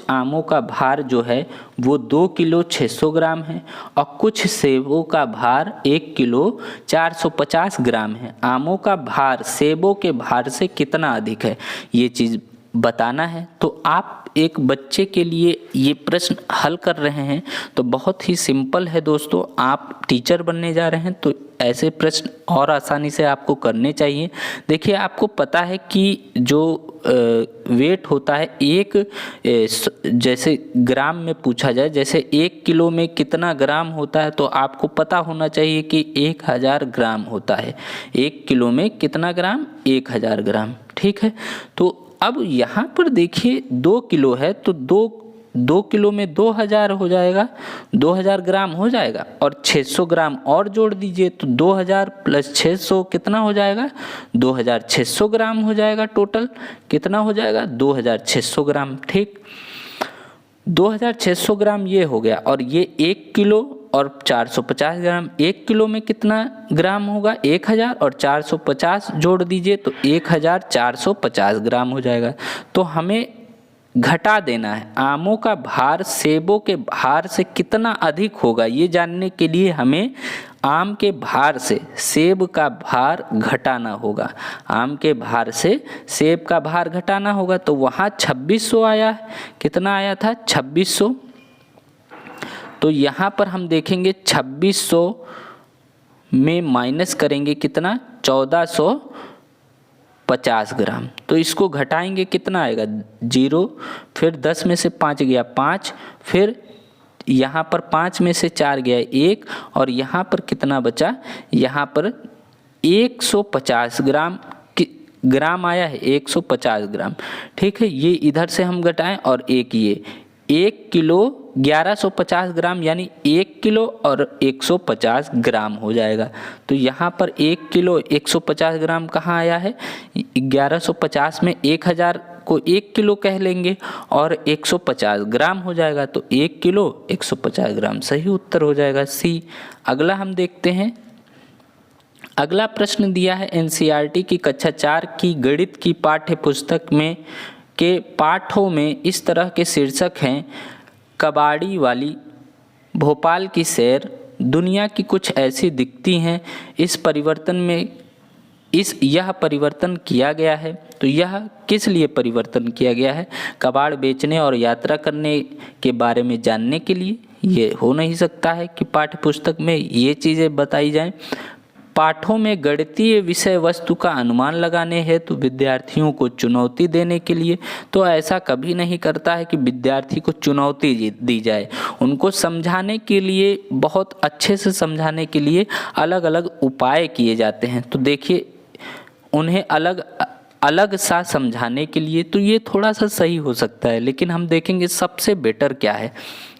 आमों का भार जो है वो 2 किलो 600 ग्राम है और कुछ सेबों का भार 1 किलो 450 ग्राम है। आमों का भार सेबों के भार से कितना अधिक है, ये चीज़ बताना है। तो आप एक बच्चे के लिए ये प्रश्न हल कर रहे हैं तो बहुत ही सिंपल है दोस्तों। आप टीचर बनने जा रहे हैं तो ऐसे प्रश्न और आसानी से आपको करने चाहिए। देखिए, आपको पता है कि जो वेट होता है एक जैसे ग्राम में पूछा जाए, जैसे 1 किलो में कितना ग्राम होता है तो आपको पता होना चाहिए कि 1000 ग्राम होता है। 1 किलो में कितना ग्राम? 1000 ग्राम। ठीक है, तो अब यहाँ पर देखिए 2 किलो है तो 2 किलो में 2000 हो जाएगा, 2000 ग्राम हो जाएगा, और 600 ग्राम और जोड़ दीजिए तो 2000 + 600 कितना हो जाएगा? 2600 ग्राम हो जाएगा। टोटल कितना हो जाएगा? 2600 ग्राम। ठीक, 2600 ग्राम ये हो गया, और ये 1 किलो और 450 ग्राम। 1 किलो में कितना ग्राम होगा? 1000, और 450 जोड़ दीजिए तो 1450 ग्राम हो जाएगा। तो हमें घटा देना है, आमों का भार सेबों के भार से कितना अधिक होगा ये जानने के लिए हमें आम के भार से सेब का भार घटाना होगा। आम के भार से सेब का भार घटाना होगा। तो वहाँ 2600 आया है, कितना आया था? 2600। तो यहाँ पर हम देखेंगे 2600 में माइनस करेंगे कितना, 1450 ग्राम। तो इसको घटाएंगे कितना आएगा, 0, फिर 10 में से 5 गया 5, फिर यहाँ पर 5 में से 4 गया 1, और यहाँ पर कितना बचा, यहाँ पर 150 ग्राम आया है, 150 ग्राम। ठीक है, ये इधर से हम घटाएं और एक ये 1 किलो 1150 ग्राम, यानी 1 किलो और 150 ग्राम हो जाएगा। तो यहाँ पर 1 किलो 150 ग्राम कहाँ आया है, 1150 में 1000 को 1 किलो कह लेंगे और 150 ग्राम हो जाएगा, तो 1 किलो 150 ग्राम सही उत्तर हो जाएगा सी। अगला हम देखते हैं, अगला प्रश्न दिया है एनसीईआरटी की कक्षा 4 की गणित की पाठ्य पुस्तक में के पाठों में इस तरह के शीर्षक हैं, कबाड़ी वाली, भोपाल की सैर, दुनिया की कुछ ऐसी दिखती हैं, यह परिवर्तन किया गया है। तो यह किस लिए परिवर्तन किया गया है, कबाड़ बेचने और यात्रा करने के बारे में जानने के लिए। ये हो नहीं सकता है कि पाठ्य पुस्तक में ये चीज़ें बताई जाएं। पाठों में गणितीय विषय वस्तु का अनुमान लगाने हेतु विद्यार्थियों को चुनौती देने के लिए। तो ऐसा कभी नहीं करता है कि विद्यार्थी को चुनौती दी जाए, उनको समझाने के लिए, बहुत अच्छे से समझाने के लिए अलग अलग उपाय किए जाते हैं। तो देखिए, उन्हें अलग सा समझाने के लिए, तो ये थोड़ा सा सही हो सकता है, लेकिन हम देखेंगे सबसे बेटर क्या है,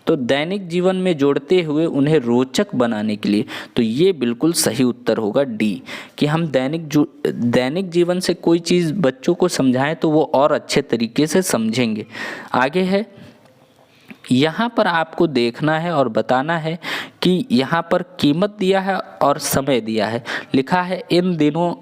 तो दैनिक जीवन में जोड़ते हुए उन्हें रोचक बनाने के लिए। तो ये बिल्कुल सही उत्तर होगा डी, कि हम दैनिक जीवन से कोई चीज़ बच्चों को समझाएं तो वो और अच्छे तरीके से समझेंगे। आगे है, यहाँ पर आपको देखना है और बताना है कि यहाँ पर कीमत दिया है और समय दिया है। लिखा है इन दिनों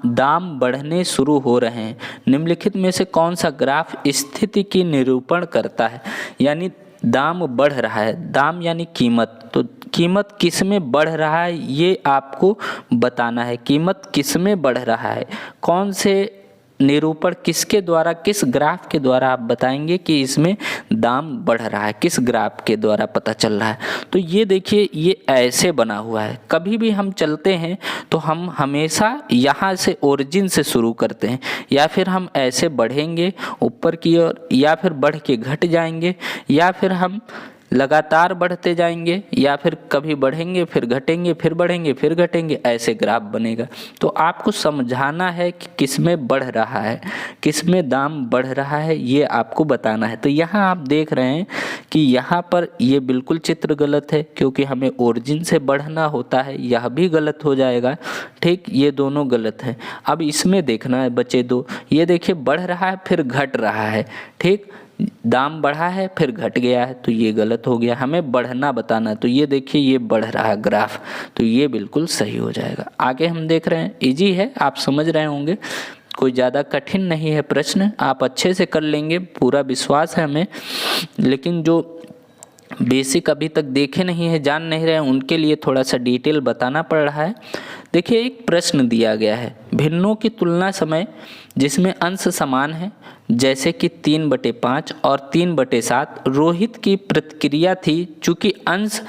दाम बढ़ने शुरू हो रहे हैं, निम्नलिखित में से कौन सा ग्राफ स्थिति की निरूपण करता है। यानी दाम बढ़ रहा है, दाम यानी कीमत, तो कीमत किस में बढ़ रहा है ये आपको बताना है। कीमत किस में बढ़ रहा है, कौन से निरूपण, किसके द्वारा, किस ग्राफ के द्वारा आप बताएंगे कि इसमें दाम बढ़ रहा है, किस ग्राफ के द्वारा पता चल रहा है। तो ये देखिए, ये ऐसे बना हुआ है। कभी भी हम चलते हैं तो हम हमेशा यहाँ से ओरिजिन से शुरू करते हैं, या फिर हम ऐसे बढ़ेंगे ऊपर की ओर, या फिर बढ़ के घट जाएंगे, या फिर हम लगातार बढ़ते जाएंगे, या फिर कभी बढ़ेंगे फिर घटेंगे, फिर बढ़ेंगे फिर घटेंगे, ऐसे ग्राफ बनेगा। तो आपको समझाना है कि किस में बढ़ रहा है, किस में दाम बढ़ रहा है, ये आपको बताना है। तो यहाँ आप देख रहे हैं कि यहाँ पर ये बिल्कुल चित्र गलत है, क्योंकि हमें ओरिजिन से बढ़ना होता है, यह भी गलत हो जाएगा। ठीक, ये दोनों गलत है। अब इसमें देखना है बचे दो, ये देखिए बढ़ रहा है फिर घट रहा है। ठीक, दाम बढ़ा है फिर घट गया है, तो ये गलत हो गया। हमें बढ़ना बताना है, तो ये देखिए ये बढ़ रहा है ग्राफ, तो ये बिल्कुल सही हो जाएगा। आगे हम देख रहे हैं, इजी है, आप समझ रहे होंगे, कोई ज़्यादा कठिन नहीं है प्रश्न, आप अच्छे से कर लेंगे, पूरा विश्वास है हमें। लेकिन जो बेसिक अभी तक देखे नहीं है, जान नहीं रहे, उनके लिए थोड़ा सा डिटेल बताना पड़ रहा है। देखिए, एक प्रश्न दिया गया है, भिन्नों की तुलना समय जिसमें अंश समान है, जैसे कि 3/5 और 3/7, रोहित की प्रतिक्रिया थी चूंकि अंश,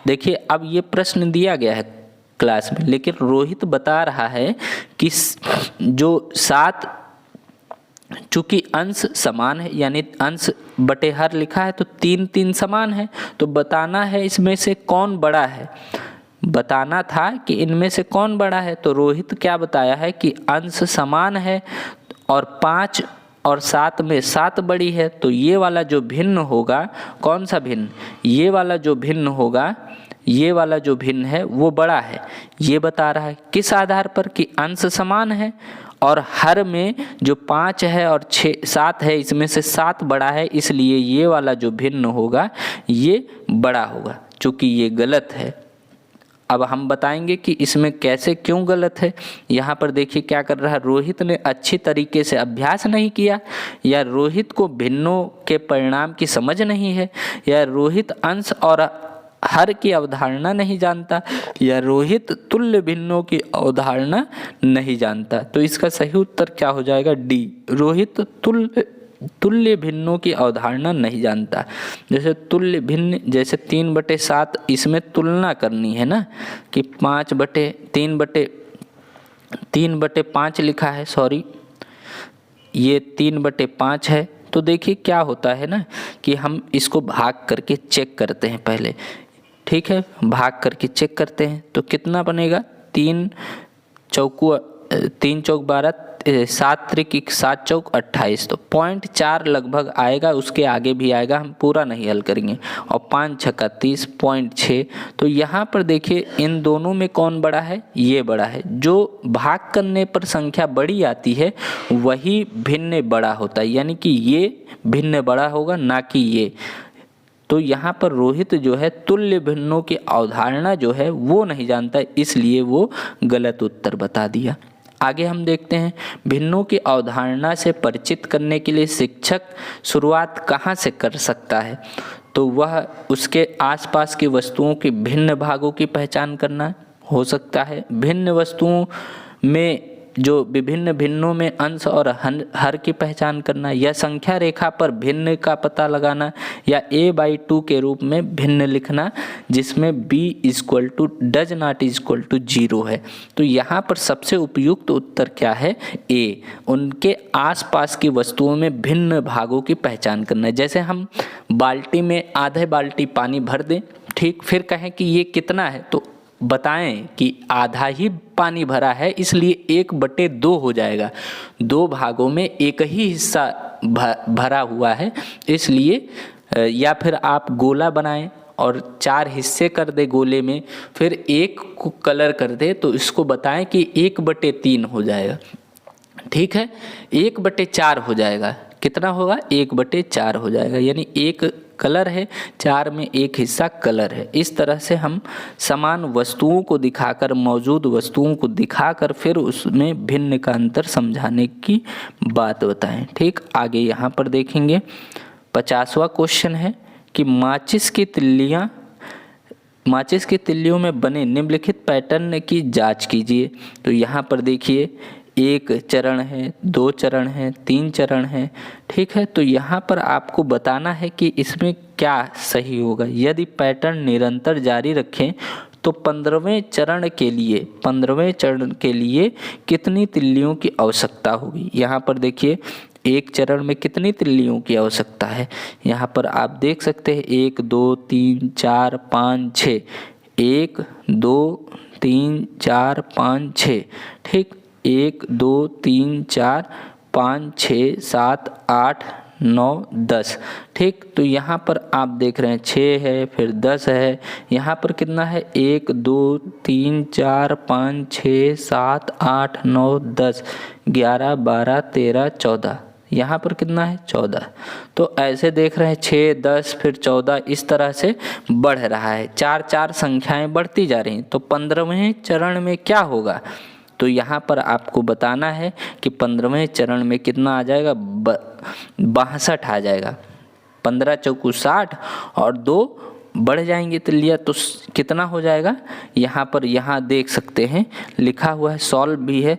देखिए अब ये प्रश्न दिया गया है क्लास में, लेकिन रोहित बता रहा है कि जो 7, चूंकि अंश समान है, यानी अंश बटे हर लिखा है, तो 3 समान है, तो बताना है इसमें से कौन बड़ा है, बताना था कि इनमें से कौन बड़ा है। तो रोहित क्या बताया है कि अंश समान है और 5 और 7 में 7 बड़ी है, तो ये वाला जो भिन्न होगा, कौन सा भिन्न, ये वाला जो भिन्न होगा, ये वाला जो भिन्न है वो बड़ा है, ये बता रहा है। किस आधार पर, कि अंश समान है और हर में जो 5 है और 7 है, इसमें से 7 बड़ा है, इसलिए ये वाला जो भिन्न होगा ये बड़ा होगा, चूँकि ये गलत है। अब हम बताएंगे कि इसमें कैसे क्यों गलत है। यहाँ पर देखिए क्या कर रहा है, रोहित ने अच्छी तरीके से अभ्यास नहीं किया, या रोहित को भिन्नों के परिणाम की समझ नहीं है, या रोहित अंश और हर की अवधारणा नहीं जानता, या रोहित तुल्य भिन्नों की अवधारणा नहीं जानता। तो इसका सही उत्तर क्या हो जाएगा, डी, रोहित तुल्य तुल्य भिन्नों की अवधारणा नहीं जानता। जैसे तुल्य भिन्न, जैसे 3/7 इसमें तुलना करनी है ना, कि 3/5 लिखा है, सॉरी ये 3/5 है। तो देखिए क्या होता है ना कि हम इसको भाग करके चेक करते हैं पहले, ठीक है, भाग करके चेक करते हैं तो कितना बनेगा, 3 चौक 12, 7 त्रिक 7 चौक 28, तो 0.4 लगभग आएगा, उसके आगे भी आएगा, हम पूरा नहीं हल करेंगे। और 5 छक्का 30, 0.6। तो यहाँ पर देखिए इन दोनों में कौन बड़ा है, ये बड़ा है। जो भाग करने पर संख्या बड़ी आती है वही भिन्न बड़ा होता है, यानी कि ये भिन्न बड़ा होगा, ना कि ये। तो यहाँ पर रोहित जो है तुल्य भिन्नों की अवधारणा जो है वो नहीं जानता, इसलिए वो गलत उत्तर बता दिया। आगे हम देखते हैं, भिन्नों की अवधारणा से परिचित करने के लिए शिक्षक शुरुआत कहाँ से कर सकता है? तो वह उसके आसपास की वस्तुओं के भिन्न भागों की पहचान करना हो सकता है। भिन्न वस्तुओं में जो विभिन्न भिन्नों में अंश और हर की पहचान करना, या संख्या रेखा पर भिन्न का पता लगाना, या a/2 के रूप में भिन्न लिखना जिसमें b does not equal to 0 है। तो यहाँ पर सबसे उपयुक्त उत्तर क्या है, a, उनके आसपास की वस्तुओं में भिन्न भागों की पहचान करना। जैसे हम बाल्टी में आधे बाल्टी पानी भर दें, ठीक, फिर कहें कि ये कितना है, तो बताएं कि आधा ही पानी भरा है, इसलिए 1/2 हो जाएगा। 2 भागों में एक ही हिस्सा भरा हुआ है, इसलिए या फिर आप गोला बनाएं और 4 हिस्से कर दे गोले में, फिर एक को कलर कर दे, तो इसको बताएं कि 1/3 हो जाएगा, ठीक है, 1/4 हो जाएगा। कितना होगा, 1/4 हो जाएगा, यानी एक कलर है, 4 में एक हिस्सा कलर है। इस तरह से हम समान वस्तुओं को दिखाकर, मौजूद वस्तुओं को दिखाकर फिर उसमें भिन्न का अंतर समझाने की बात बताएं, ठीक। आगे यहाँ पर देखेंगे 50वां क्वेश्चन है कि माचिस की तिल्लियों में बने निम्नलिखित पैटर्न की जांच कीजिए। तो यहाँ पर देखिए 1 चरण है, 2 चरण है, 3 चरण है, ठीक है। तो यहाँ पर आपको बताना है कि इसमें क्या सही होगा। यदि पैटर्न निरंतर जारी रखें तो 15वें चरण के लिए कितनी तिल्लियों की आवश्यकता होगी। यहाँ पर देखिए 1 चरण में कितनी तिल्लियों की आवश्यकता है, यहाँ पर आप देख सकते हैं 1 2 3 4 5 6, 1 2 3 4 5 6, ठीक, 1 2 3 4 5 6 7 8 9 10, ठीक। तो यहाँ पर आप देख रहे हैं 6 है, फिर 10 है, यहाँ पर कितना है 1 2 3 4 5 6 7 8 9 10 11 12 13 14, यहाँ पर कितना है 14। तो ऐसे देख रहे हैं 6 10 फिर 14, इस तरह से बढ़ रहा है, 4 संख्याएं बढ़ती जा रही हैं। तो 15वें चरण में क्या होगा, तो यहाँ पर आपको बताना है कि 15वें चरण में कितना आ जाएगा, 62 आ जाएगा। 15 चौकू 60 और 2 बढ़ जाएंगे तिल्लियाँ, तो कितना हो जाएगा, यहाँ पर यहाँ देख सकते हैं लिखा हुआ है, सॉल्व भी है।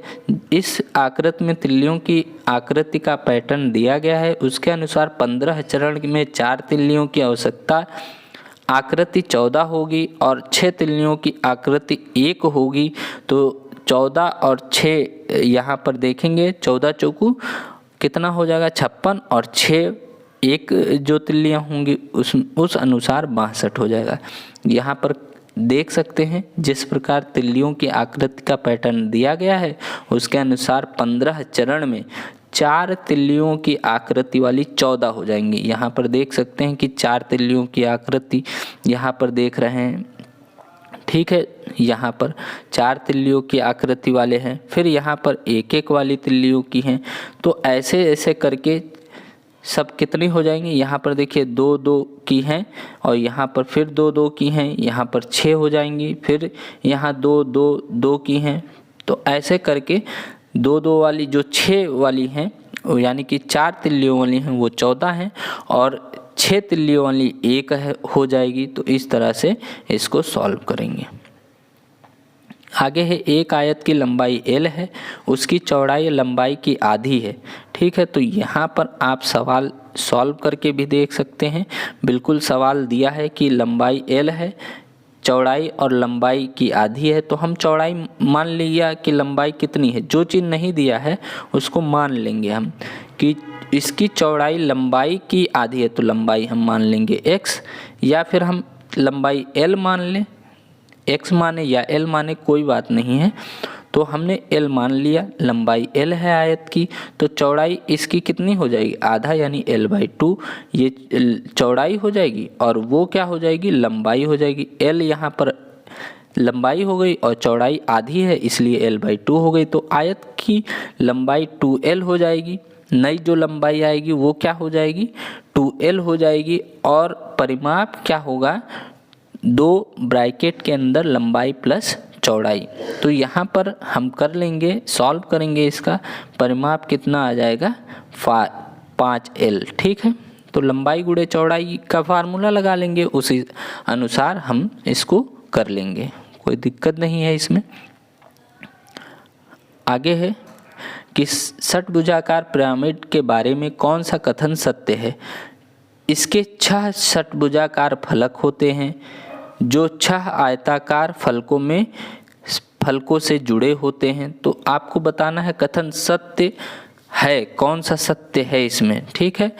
इस आकृति में तिल्लियों की आकृति का पैटर्न दिया गया है, उसके अनुसार 15 चरण में 4 तिल्लियों की आवश्यकता, आकृति 14 होगी और 6 तिल्लियों की आकृति 1 होगी। तो 14 और 6 यहाँ पर देखेंगे, 14 चौकू कितना हो जाएगा 56 और 6 एक जो तिल्लियाँ होंगी उस अनुसार 62 हो जाएगा। यहाँ पर देख सकते हैं जिस प्रकार तिल्लियों की आकृति का पैटर्न दिया गया है उसके अनुसार 15 चरण में 4 तिल्लियों की आकृति वाली 14 हो जाएंगी। यहाँ पर देख सकते हैं कि 4 तिल्लियों की आकृति यहाँ पर देख रहे हैं, ठीक है, यहाँ पर 4 तिल्लियों की आकृति वाले हैं, फिर यहाँ पर 1 वाली तिल्लियों की हैं। तो ऐसे ऐसे करके सब कितनी हो जाएंगी, यहाँ पर देखिए 2 की हैं और यहाँ पर फिर 2 की हैं, यहाँ पर 6 हो जाएंगी, फिर यहाँ 2 की हैं। तो ऐसे करके 2 वाली जो 6 वाली हैं यानी कि 4 तिल्लियों वाली हैं वो 14 हैं और 6 तिल्लियों वाली 1 हो जाएगी। तो इस तरह से इसको सॉल्व करेंगे। आगे है एक आयत की लंबाई l है, उसकी चौड़ाई लंबाई की आधी है। ठीक है, तो यहाँ पर आप सवाल सॉल्व करके भी देख सकते हैं। बिल्कुल सवाल दिया है कि लंबाई l है, चौड़ाई और लंबाई की आधी है, तो हम चौड़ाई मान लिया कि लंबाई कितनी है। जो चीज़ नहीं दिया है उसको मान लेंगे हम कि इसकी चौड़ाई लंबाई की आधी है, तो लंबाई हम मान लेंगे x, या फिर हम लंबाई l मान लें, x माने या l माने कोई बात नहीं है। तो हमने l मान लिया, लंबाई l है आयत की, तो चौड़ाई इसकी कितनी हो जाएगी, आधा, यानी l/2 ये चौड़ाई हो जाएगी और वो क्या हो जाएगी, लंबाई हो जाएगी। l यहाँ पर लंबाई हो गई और चौड़ाई आधी है, इसलिए l/2 हो गई। तो आयत की लंबाई 2l हो जाएगी। नई जो लंबाई आएगी वो क्या हो जाएगी, 2l हो जाएगी। और परिमाप क्या होगा, 2 ब्रैकेट के अंदर लंबाई प्लस चौड़ाई। तो यहाँ पर हम कर लेंगे, सॉल्व करेंगे, इसका परिमाप कितना आ जाएगा, 5l। ठीक है, तो लंबाई गुणे चौड़ाई का फार्मूला लगा लेंगे, उसी अनुसार हम इसको कर लेंगे, कोई दिक्कत नहीं है इसमें। आगे है कि षटभुजाकार पिरामिड के बारे में कौन सा कथन सत्य है। इसके 6 षटभुजाकार फलक होते हैं जो 6 आयताकार फलकों से जुड़े होते हैं। तो आपको बताना है कथन सत्य है, कौन सा सत्य है इसमें। ठीक है,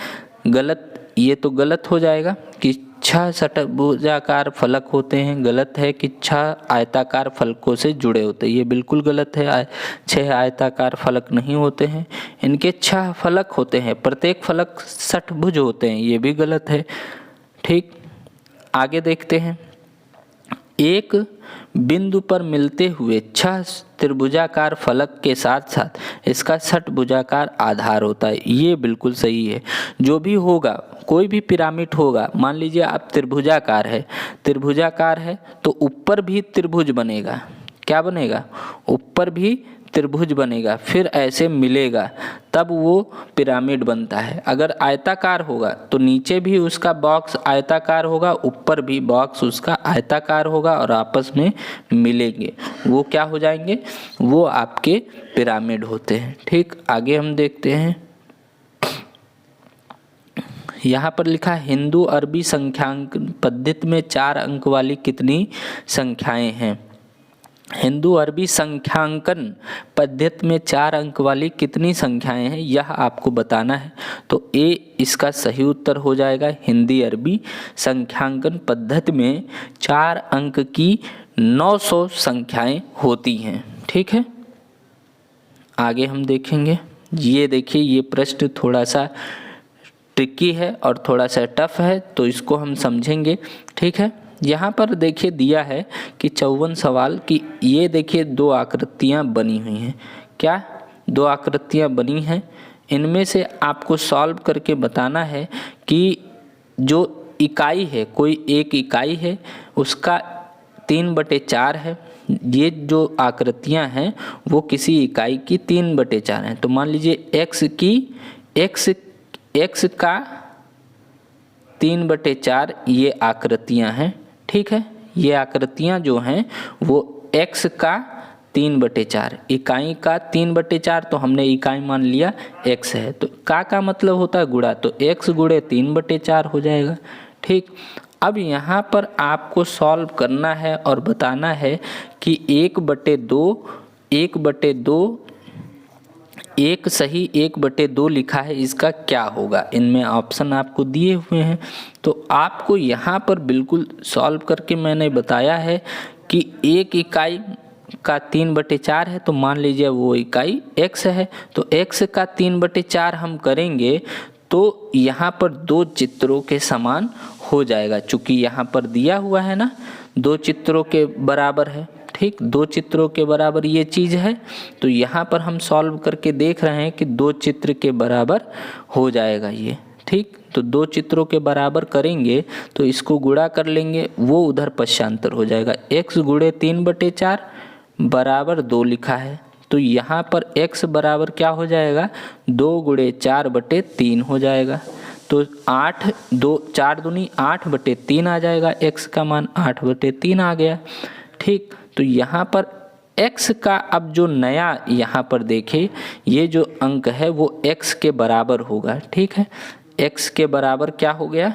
गलत, ये तो गलत हो जाएगा कि 6 षटभुजाकार फलक होते हैं, गलत है कि 6 आयताकार फलकों से जुड़े होते हैं, ये बिल्कुल गलत है। 6 आयताकार फलक नहीं होते हैं, इनके 6 फलक होते हैं, प्रत्येक फलक षटभुज होते हैं, ये भी गलत है। ठीक, आगे देखते हैं। एक बिंदु पर मिलते हुए 6 त्रिभुजाकार फलक के साथ साथ इसका षटभुजाकार आधार होता है, ये बिल्कुल सही है। जो भी होगा, कोई भी पिरामिड होगा, मान लीजिए आप त्रिभुजाकार है तो ऊपर भी त्रिभुज बनेगा। क्या बनेगा, ऊपर भी त्रिभुज बनेगा, फिर ऐसे मिलेगा तब वो पिरामिड बनता है। अगर आयताकार होगा तो नीचे भी उसका बॉक्स आयताकार होगा, ऊपर भी बॉक्स उसका आयताकार होगा और आपस में मिलेंगे, वो क्या हो जाएंगे, वो आपके पिरामिड होते हैं। ठीक, आगे हम देखते हैं। यहाँ पर लिखा हिंदू अरबी संख्यांकन पद्धति में 4 अंक वाली कितनी संख्याएं हैं। हिंदू अरबी संख्यांकन पद्धति में 4 अंक वाली कितनी संख्याएं हैं, यह आपको बताना है। तो ए इसका सही उत्तर हो जाएगा। हिंदी अरबी संख्यांकन पद्धति में 4 अंक की 900 संख्याएं होती हैं। ठीक है, आगे हम देखेंगे। ये देखिए, ये प्रश्न थोड़ा सा ट्रिकी है और थोड़ा सा टफ है, तो इसको हम समझेंगे। ठीक है, यहाँ पर देखिए दिया है कि 54 सवाल की, ये देखिए 2 आकृतियाँ बनी हुई हैं। क्या 2 आकृतियाँ बनी हैं, इनमें से आपको सॉल्व करके बताना है कि जो इकाई है, कोई एक इकाई है, उसका 3/4 है। ये जो आकृतियाँ हैं वो किसी इकाई की 3/4 हैं। तो मान लीजिए x का 3/4 ये आकृतियां हैं। ठीक है, ये आकृतियां जो हैं वो x का 3/4, इकाई का 3/4, तो हमने इकाई मान लिया x है। तो का मतलब होता है गुणा, तो x गुणे 3/4 हो जाएगा। ठीक, अब यहाँ पर आपको सॉल्व करना है और बताना है कि 1/2 एक सही 1/2 लिखा है, इसका क्या होगा। इनमें ऑप्शन आपको दिए हुए हैं, तो आपको यहाँ पर बिल्कुल सॉल्व करके मैंने बताया है कि एक इकाई का 3/4 है, तो मान लीजिए वो इकाई x है, तो x का 3/4 हम करेंगे तो यहाँ पर 2 चित्रों के समान हो जाएगा। चूँकि यहाँ पर दिया हुआ है ना, 2 चित्रों के बराबर है। ठीक, 2 चित्रों के बराबर ये चीज़ है, तो यहाँ पर हम सॉल्व करके देख रहे हैं कि 2 चित्र के बराबर हो जाएगा ये। ठीक, तो 2 चित्रों के बराबर करेंगे तो इसको गुणा कर लेंगे, वो उधर पश्चांतर हो जाएगा। x गुणे 3/4 बराबर 2 लिखा है, तो यहाँ पर x बराबर क्या हो जाएगा, 2 गुणे 4/3 हो जाएगा। तो 4 दूनी 8/3 आ जाएगा, x का मान 8/3 आ गया। ठीक, तो यहाँ पर x का अब जो नया यहाँ पर देखें, ये जो अंक है वो x के बराबर होगा। ठीक है, x के बराबर क्या हो गया,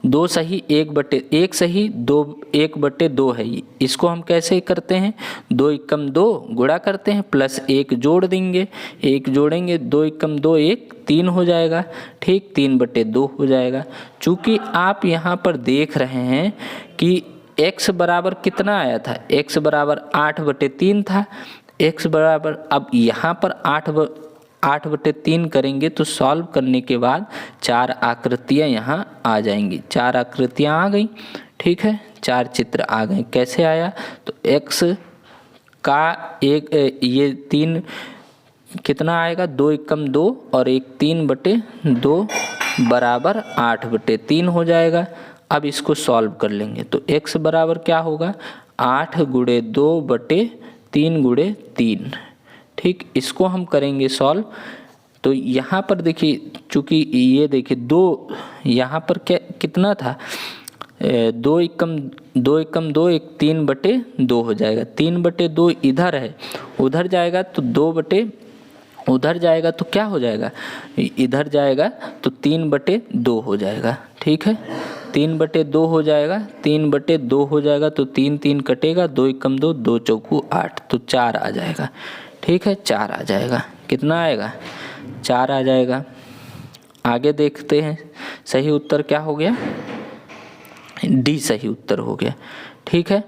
2 सही 1 सही 2 1/2 है। इसको हम कैसे करते हैं, 2 एकम 2 गुणा करते हैं प्लस 1 जोड़ देंगे, 1 जोड़ेंगे 2 एकम 2 1 3 हो जाएगा। ठीक, 3/2 हो जाएगा। चूँकि आप यहाँ पर देख रहे हैं कि x बराबर कितना आया था, x बराबर 8/3 था। x बराबर अब यहाँ पर 8/3 करेंगे तो सॉल्व करने के बाद 4 आकृतियाँ यहाँ आ जाएंगी। 4 आकृतियाँ आ गई। ठीक है, 4 चित्र आ गए। कैसे आया, तो x का ये 3 कितना आएगा, 2 एकम 2 और 1 3/2 बराबर 8/3 हो जाएगा। अब इसको सॉल्व कर लेंगे तो x बराबर क्या होगा, 8 × 2/3 × 3। ठीक, इसको हम करेंगे सॉल्व। तो यहाँ पर देखिए, चूँकि ये देखिए 2 यहाँ पर क्या कितना था, 2 एकम 2 1 3/2 हो जाएगा। 3/2 इधर है, उधर जाएगा तो उधर जाएगा तो क्या हो जाएगा, इधर जाएगा तो 3/2 हो जाएगा। ठीक है, 3/2 हो जाएगा, 3/2 हो जाएगा तो 3 3 कटेगा, 2 एकम 2 2 चौकू 8 तो 4 आ जाएगा। ठीक है, 4 आ जाएगा। कितना आएगा, 4 आ जाएगा। आगे देखते हैं, सही उत्तर क्या हो गया, डी सही उत्तर हो गया। ठीक है,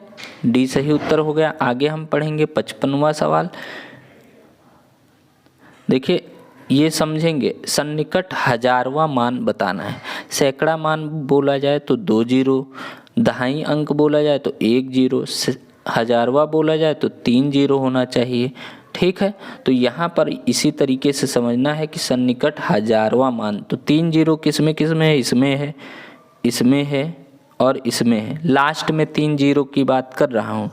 डी सही उत्तर हो गया। आगे हम पढ़ेंगे 55वां सवाल। देखिए, ये समझेंगे, सन्निकट हजारवां मान बताना है। सैकड़ा मान बोला जाए तो 2 जीरो, दहाई अंक बोला जाए तो 1 जीरो, हजारवा बोला जाए तो 3 जीरो होना चाहिए। ठीक है, तो यहाँ पर इसी तरीके से समझना है कि सन्निकट हजारवा मान, तो 3 जीरो किस में है, इसमें है और इसमें है। लास्ट में 3 जीरो की बात कर रहा हूँ,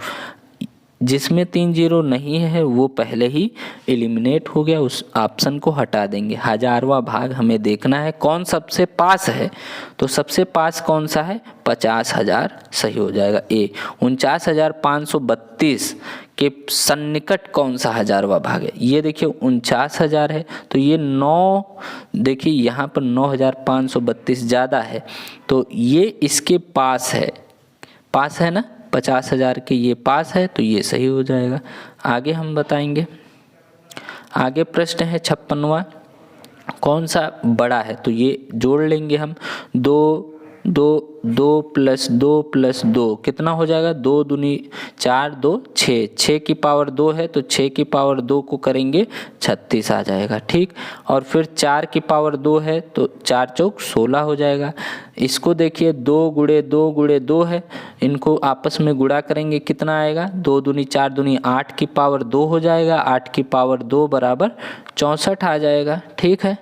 जिसमें 3 जीरो नहीं है वो पहले ही एलिमिनेट हो गया, उस ऑप्शन को हटा देंगे। हजारवा भाग हमें देखना है कौन सबसे पास है, तो सबसे पास कौन सा है, 50,000 सही हो जाएगा। ए 49,532 के सन्निकट कौन सा हजारवा भाग है, ये देखिए 49,000 है, तो ये 9, देखिए यहाँ पर 9,532 ज़्यादा है, तो ये इसके पास है ना, 50,000 के ये पास है, तो ये सही हो जाएगा। आगे हम बताएंगे, आगे प्रश्न है 56वां, कौन सा बड़ा है, तो ये जोड़ लेंगे हम, 2 प्लस 2 कितना हो जाएगा, 2 दूनी 4 2 6 की पावर 2 है, तो 6 की पावर 2 को करेंगे 36 आ जाएगा। ठीक, और फिर 4 की पावर 2 है तो 4 चौक 16 हो जाएगा। इसको देखिए 2 × 2 है, इनको आपस में गुणा करेंगे कितना आएगा, 2 दूनी 4 दूनी 8 की पावर 2 हो जाएगा, 8 की पावर 2 बराबर 64 आ जाएगा। ठीक है,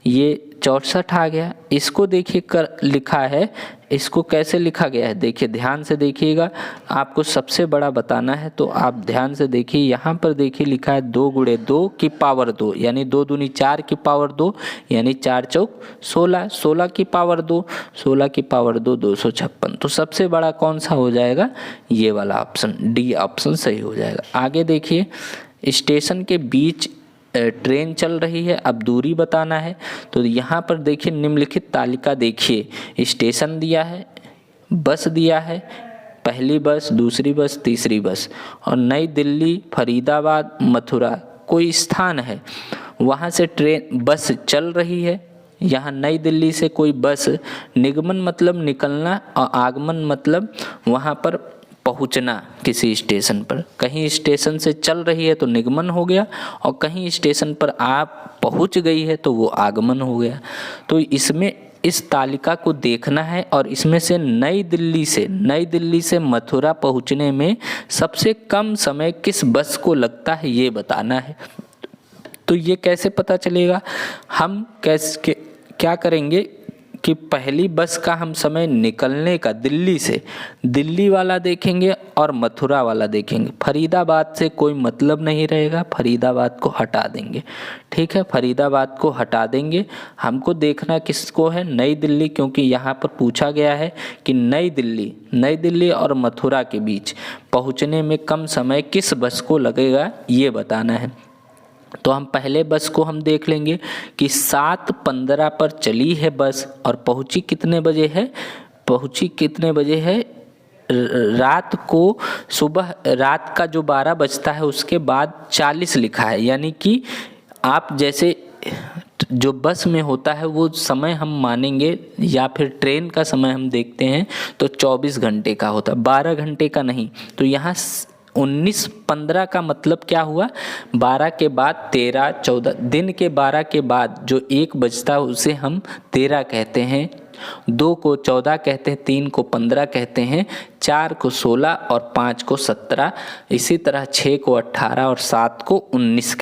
ये 64 आ गया। इसको देखिए कर लिखा है, इसको कैसे लिखा गया है, देखिए ध्यान से देखिएगा, आपको सबसे बड़ा बताना है तो आप ध्यान से देखिए। यहाँ पर देखिए लिखा है 2 × 2 की पावर 2, यानी 2 दूनी 4 की पावर 2, यानी 4 चौक 16, 16 की पावर 2, 16 की पावर 2 256। तो सबसे बड़ा कौन सा हो जाएगा, ये वाला ऑप्शन, डी ऑप्शन सही हो जाएगा। आगे देखिए, स्टेशन के बीच ट्रेन चल रही है, अब दूरी बताना है, तो यहाँ पर देखिए निम्नलिखित तालिका देखिए, स्टेशन दिया है, बस दिया है, पहली बस, दूसरी बस, तीसरी बस, और नई दिल्ली, फरीदाबाद, मथुरा कोई स्थान है, वहाँ से बस चल रही है। यहाँ नई दिल्ली से कोई बस, निगमन मतलब निकलना और आगमन मतलब वहाँ पर पहुँचना किसी स्टेशन पर। कहीं स्टेशन से चल रही है तो निगमन हो गया, और कहीं स्टेशन पर आप पहुँच गई है तो वो आगमन हो गया। तो इसमें इस तालिका को देखना है, और इसमें से नई दिल्ली से मथुरा पहुँचने में सबसे कम समय किस बस को लगता है ये बताना है। तो ये कैसे पता चलेगा, हम क्या करेंगे कि पहली बस का हम समय निकलने का दिल्ली से, दिल्ली वाला देखेंगे और मथुरा वाला देखेंगे। फरीदाबाद से कोई मतलब नहीं रहेगा, फरीदाबाद को हटा देंगे। ठीक है, फरीदाबाद को हटा देंगे। हमको देखना किसको है, नई दिल्ली, क्योंकि यहाँ पर पूछा गया है कि नई दिल्ली और मथुरा के बीच पहुँचने में कम समय किस बस को लगेगा, ये बताना है। तो हम पहले बस को हम देख लेंगे कि 7:15 पर चली है बस और पहुंची कितने बजे है, रात को, सुबह रात का जो 12 बजता है उसके बाद 40 लिखा है। यानी कि आप जैसे जो बस में होता है वो समय हम मानेंगे या फिर ट्रेन का समय हम देखते हैं तो 24 घंटे का होता है, 12 घंटे का नहीं। तो यहाँ 19:15 का मतलब क्या हुआ, 12 के बाद 13, 14, दिन के 12 के बाद जो 1 बजता है उसे हम 13 कहते हैं, 2 को 14 कहते हैं, 3 को 15 कहते हैं, 4 को 16 और 5 को 17, इसी तरह 6 को 18 और 7 को 19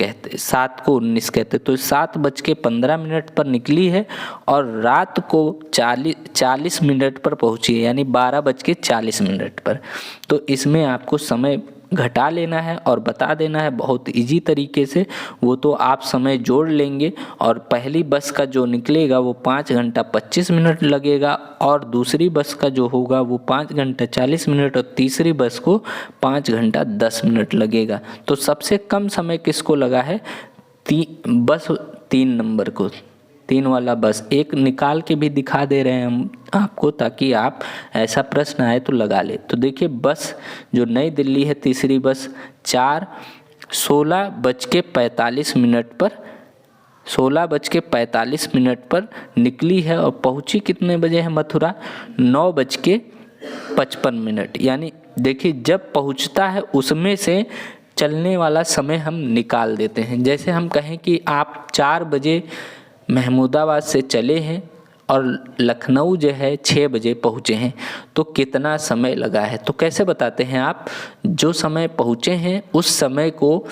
कहते। तो 7:15 पर निकली है और रात को 40 मिनट पर पहुंची है, यानी 12:40 पर। तो इसमें आपको समय घटा लेना है और बता देना है बहुत इजी तरीके से। वो तो आप समय जोड़ लेंगे और पहली बस का जो निकलेगा वो 5 घंटा 25 मिनट लगेगा और दूसरी बस का जो होगा वो 5 घंटा 40 मिनट और तीसरी बस को 5 घंटा 10 मिनट लगेगा। तो सबसे कम समय किसको लगा है, बस 3 नंबर को, 3 वाला बस। एक निकाल के भी दिखा दे रहे हैं हम आपको ताकि आप ऐसा प्रश्न आए तो लगा ले। तो देखिए बस जो नई दिल्ली है तीसरी बस 16:45 पर निकली है और पहुंची कितने बजे है मथुरा, 9:55। यानी देखिए जब पहुंचता है उसमें से चलने वाला समय हम निकाल देते हैं। जैसे हम कहें कि आप 4 बजे महमूदाबाद से चले हैं और लखनऊ जो है 6 बजे पहुँचे हैं, तो कितना समय लगा है। तो कैसे बताते हैं, आप जो समय पहुँचे हैं उस समय को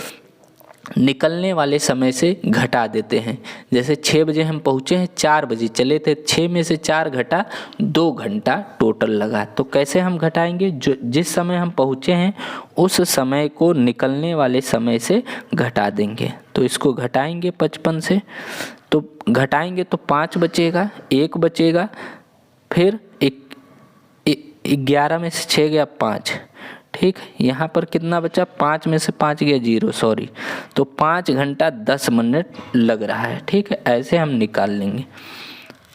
निकलने वाले समय से घटा देते हैं। जैसे 6 बजे हम पहुँचे हैं, 4 बजे चले थे, 6 में से 4 घटा 2 घंटा टोटल लगा। तो कैसे हम घटाएंगे, जो जिस समय हम पहुँचे हैं उस समय को निकलने वाले समय से घटा देंगे। तो इसको घटाएंगे 55 से, तो घटाएंगे तो 5 बचेगा, 1 बचेगा, फिर 11 में से 6 गया 5। ठीक, यहाँ पर कितना बचा, 5 में से 5 गया 0, सॉरी। तो 5 घंटा 10 मिनट लग रहा है। ठीक है, ऐसे हम निकाल लेंगे।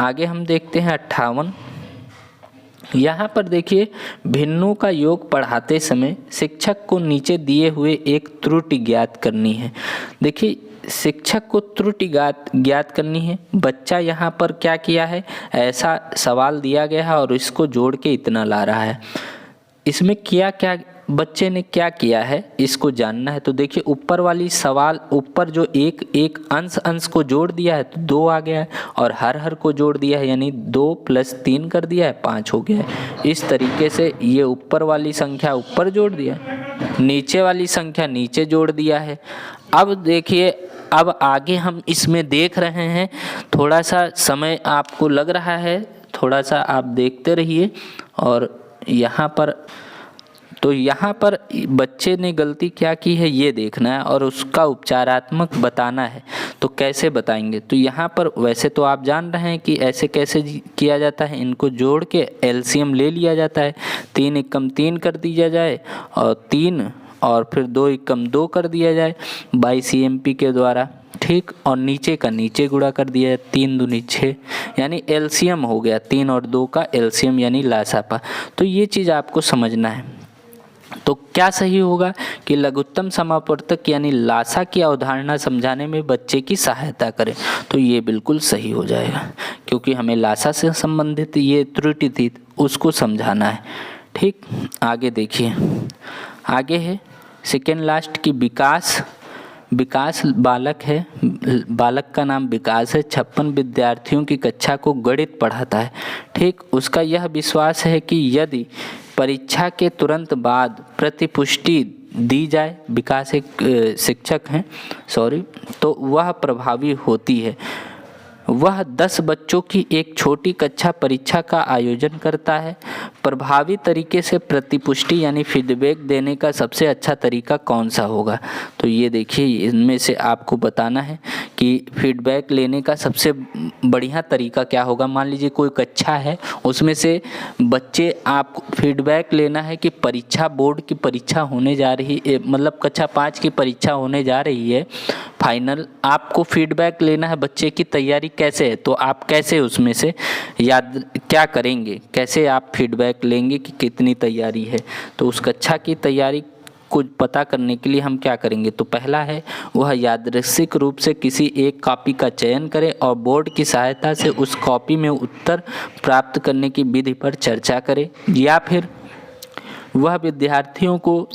आगे हम देखते हैं 58। यहाँ पर देखिए भिन्नों का योग पढ़ाते समय शिक्षक को नीचे दिए हुए एक त्रुटि ज्ञात करनी है। देखिए शिक्षक को त्रुटि ज्ञात करनी है। बच्चा यहाँ पर क्या किया है, ऐसा सवाल दिया गया है और इसको जोड़ के इतना ला रहा है। इसमें क्या बच्चे ने क्या किया है इसको जानना है। तो देखिए ऊपर वाली सवाल, ऊपर जो एक अंश को जोड़ दिया है तो 2 आ गया है और हर को जोड़ दिया है, यानी 2 + 3 कर दिया है, 5 हो गया है। इस तरीके से ये ऊपर वाली संख्या ऊपर जोड़ दिया, नीचे वाली संख्या नीचे जोड़ दिया है। अब देखिए अब आगे हम इसमें देख रहे हैं, थोड़ा सा समय आपको लग रहा है, थोड़ा सा आप देखते रहिए। और यहाँ पर बच्चे ने गलती क्या की है ये देखना है और उसका उपचारात्मक बताना है। तो कैसे बताएंगे, तो यहाँ पर वैसे तो आप जान रहे हैं कि ऐसे कैसे किया जाता है, इनको जोड़ के एलसीएम ले लिया जाता है। 3 एकम 3 कर दिया जाए और 3 और फिर 2 एकम 2 कर दिया जाए बाई CMP के द्वारा। ठीक, और नीचे का नीचे गुणा कर दिया है, 3 दूनी 6, यानी एलसीएम हो गया 3 और 2 का एलसीएम यानी लासापा। तो ये चीज़ आपको समझना है। तो क्या सही होगा कि लघुत्तम समापवर्तक यानी लासा की अवधारणा समझाने में बच्चे की सहायता करें। तो ये बिल्कुल सही हो जाएगा क्योंकि हमें लासा से संबंधित ये त्रुटि थी, उसको समझाना है। ठीक, आगे देखिए, आगे है सेकेंड लास्ट की विकास बालक है, बालक का नाम विकास है, 56 विद्यार्थियों की कक्षा को गणित पढ़ाता है। ठीक, उसका यह विश्वास है कि यदि परीक्षा के तुरंत बाद प्रतिपुष्टि दी जाए, विकास एक शिक्षक हैं, तो वह प्रभावी होती है। वह 10 बच्चों की एक छोटी कक्षा परीक्षा का आयोजन करता है। प्रभावी तरीके से प्रतिपुष्टि यानी फीडबैक देने का सबसे अच्छा तरीका कौन सा होगा? तो ये देखिए, इनमें से आपको बताना है कि फीडबैक लेने का सबसे बढ़िया तरीका क्या होगा। मान लीजिए कोई कक्षा है, उसमें से बच्चे, आपको फीडबैक लेना है कि परीक्षा, बोर्ड की परीक्षा होने जा रही है, मतलब कक्षा 5 की परीक्षा होने जा रही है फाइनल, आपको फीडबैक लेना है बच्चे की तैयारी कैसे है। तो आप कैसे उसमें से याद क्या करेंगे, कैसे आप फीडबैक लेंगे कि कितनी तैयारी है। तो उस कक्षा की तैयारी को पता करने के लिए हम क्या करेंगे? तो पहला है, वह यादृच्छिक रूप से किसी एक कॉपी का चयन करें और बोर्ड की सहायता से उस कॉपी में उत्तर प्राप्त करने की विधि पर चर्चा करें। या फिर वह विद्यार्थियों को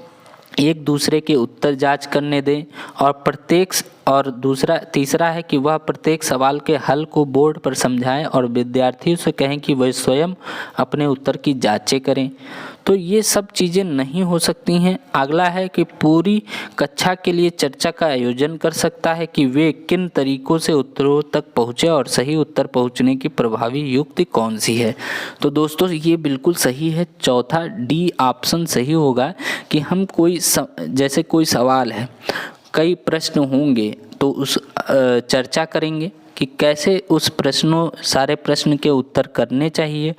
एक दूसरे के उत्तर जांच करने दें और तीसरा है कि वह प्रत्येक सवाल के हल को बोर्ड पर समझाएं और विद्यार्थियों से कहें कि वह स्वयं अपने उत्तर की जांचें करें। तो ये सब चीज़ें नहीं हो सकती हैं। अगला है कि पूरी कक्षा के लिए चर्चा का आयोजन कर सकता है कि वे किन तरीकों से उत्तरों तक पहुँचे और सही उत्तर पहुँचने की प्रभावी युक्ति कौन सी है। तो दोस्तों ये बिल्कुल सही है, चौथा डी ऑप्शन सही होगा कि हम जैसे कोई सवाल है, कई प्रश्न होंगे तो उस चर्चा करेंगे कि कैसे उस सारे प्रश्न के उत्तर करने चाहिए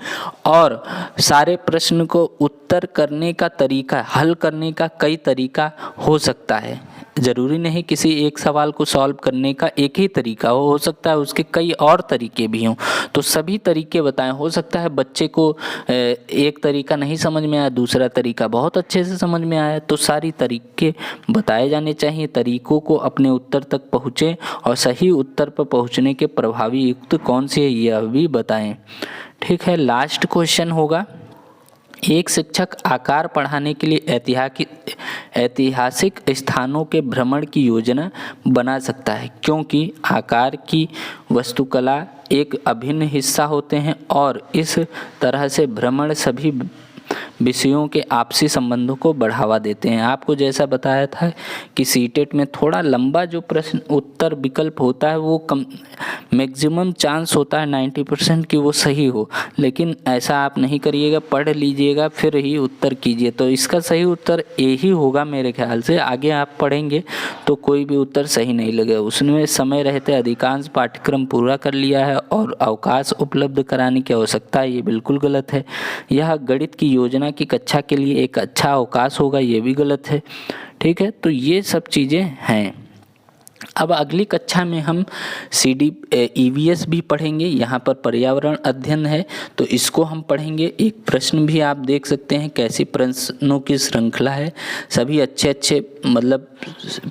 और सारे प्रश्न को उत्तर करने का तरीका, हल करने का कई तरीका हो सकता है। ज़रूरी नहीं किसी एक सवाल को सॉल्व करने का एक ही तरीका हो सकता है उसके कई और तरीके भी हों। तो सभी तरीके बताएं। हो सकता है बच्चे को एक तरीका नहीं समझ में आया, दूसरा तरीका बहुत अच्छे से समझ में आया। तो सारी तरीके बताए जाने चाहिए, तरीकों को अपने उत्तर तक पहुँचें और सही उत्तर पर पहुँचने के प्रभावी युक्त कौन सी है यह भी बताएं। ठीक है, लास्ट क्वेश्चन होगा, एक शिक्षक आकार पढ़ाने के लिए ऐतिहासिक स्थानों के भ्रमण की योजना बना सकता है, क्योंकि आकार की वास्तुकला एक अभिन्न हिस्सा होते हैं और इस तरह से भ्रमण सभी विषयों के आपसी संबंधों को बढ़ावा देते हैं। आपको जैसा बताया था कि सीटेट में थोड़ा लंबा जो प्रश्न उत्तर विकल्प होता है वो मैक्सिमम चांस होता है 90% कि वो सही हो, लेकिन ऐसा आप नहीं करिएगा, पढ़ लीजिएगा फिर ही उत्तर कीजिए। तो इसका सही उत्तर ए ही होगा मेरे ख्याल से। आगे आप पढ़ेंगे तो कोई भी उत्तर सही नहीं लगेगा। उसमें समय रहते अधिकांश पाठ्यक्रम पूरा कर लिया है और अवकाश उपलब्ध कराने की आवश्यकता है, ये बिल्कुल गलत है। यह गणित की योजना की कक्षा के लिए एक अच्छा अवकाश होगा, ये भी गलत है। ठीक है, तो ये सब चीज़ें हैं। अब अगली कक्षा में हम EVS भी पढ़ेंगे। यहाँ पर पर्यावरण अध्ययन है तो इसको हम पढ़ेंगे। एक प्रश्न भी आप देख सकते हैं कैसी प्रश्नों की श्रृंखला है, सभी अच्छे मतलब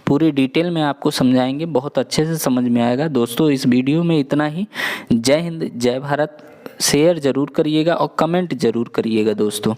पूरी डिटेल में आपको समझाएंगे, बहुत अच्छे से समझ में आएगा। दोस्तों इस वीडियो में इतना ही। जय हिंद, जय भारत। शेयर ज़रूर करिएगा और कमेंट ज़रूर करिएगा दोस्तों।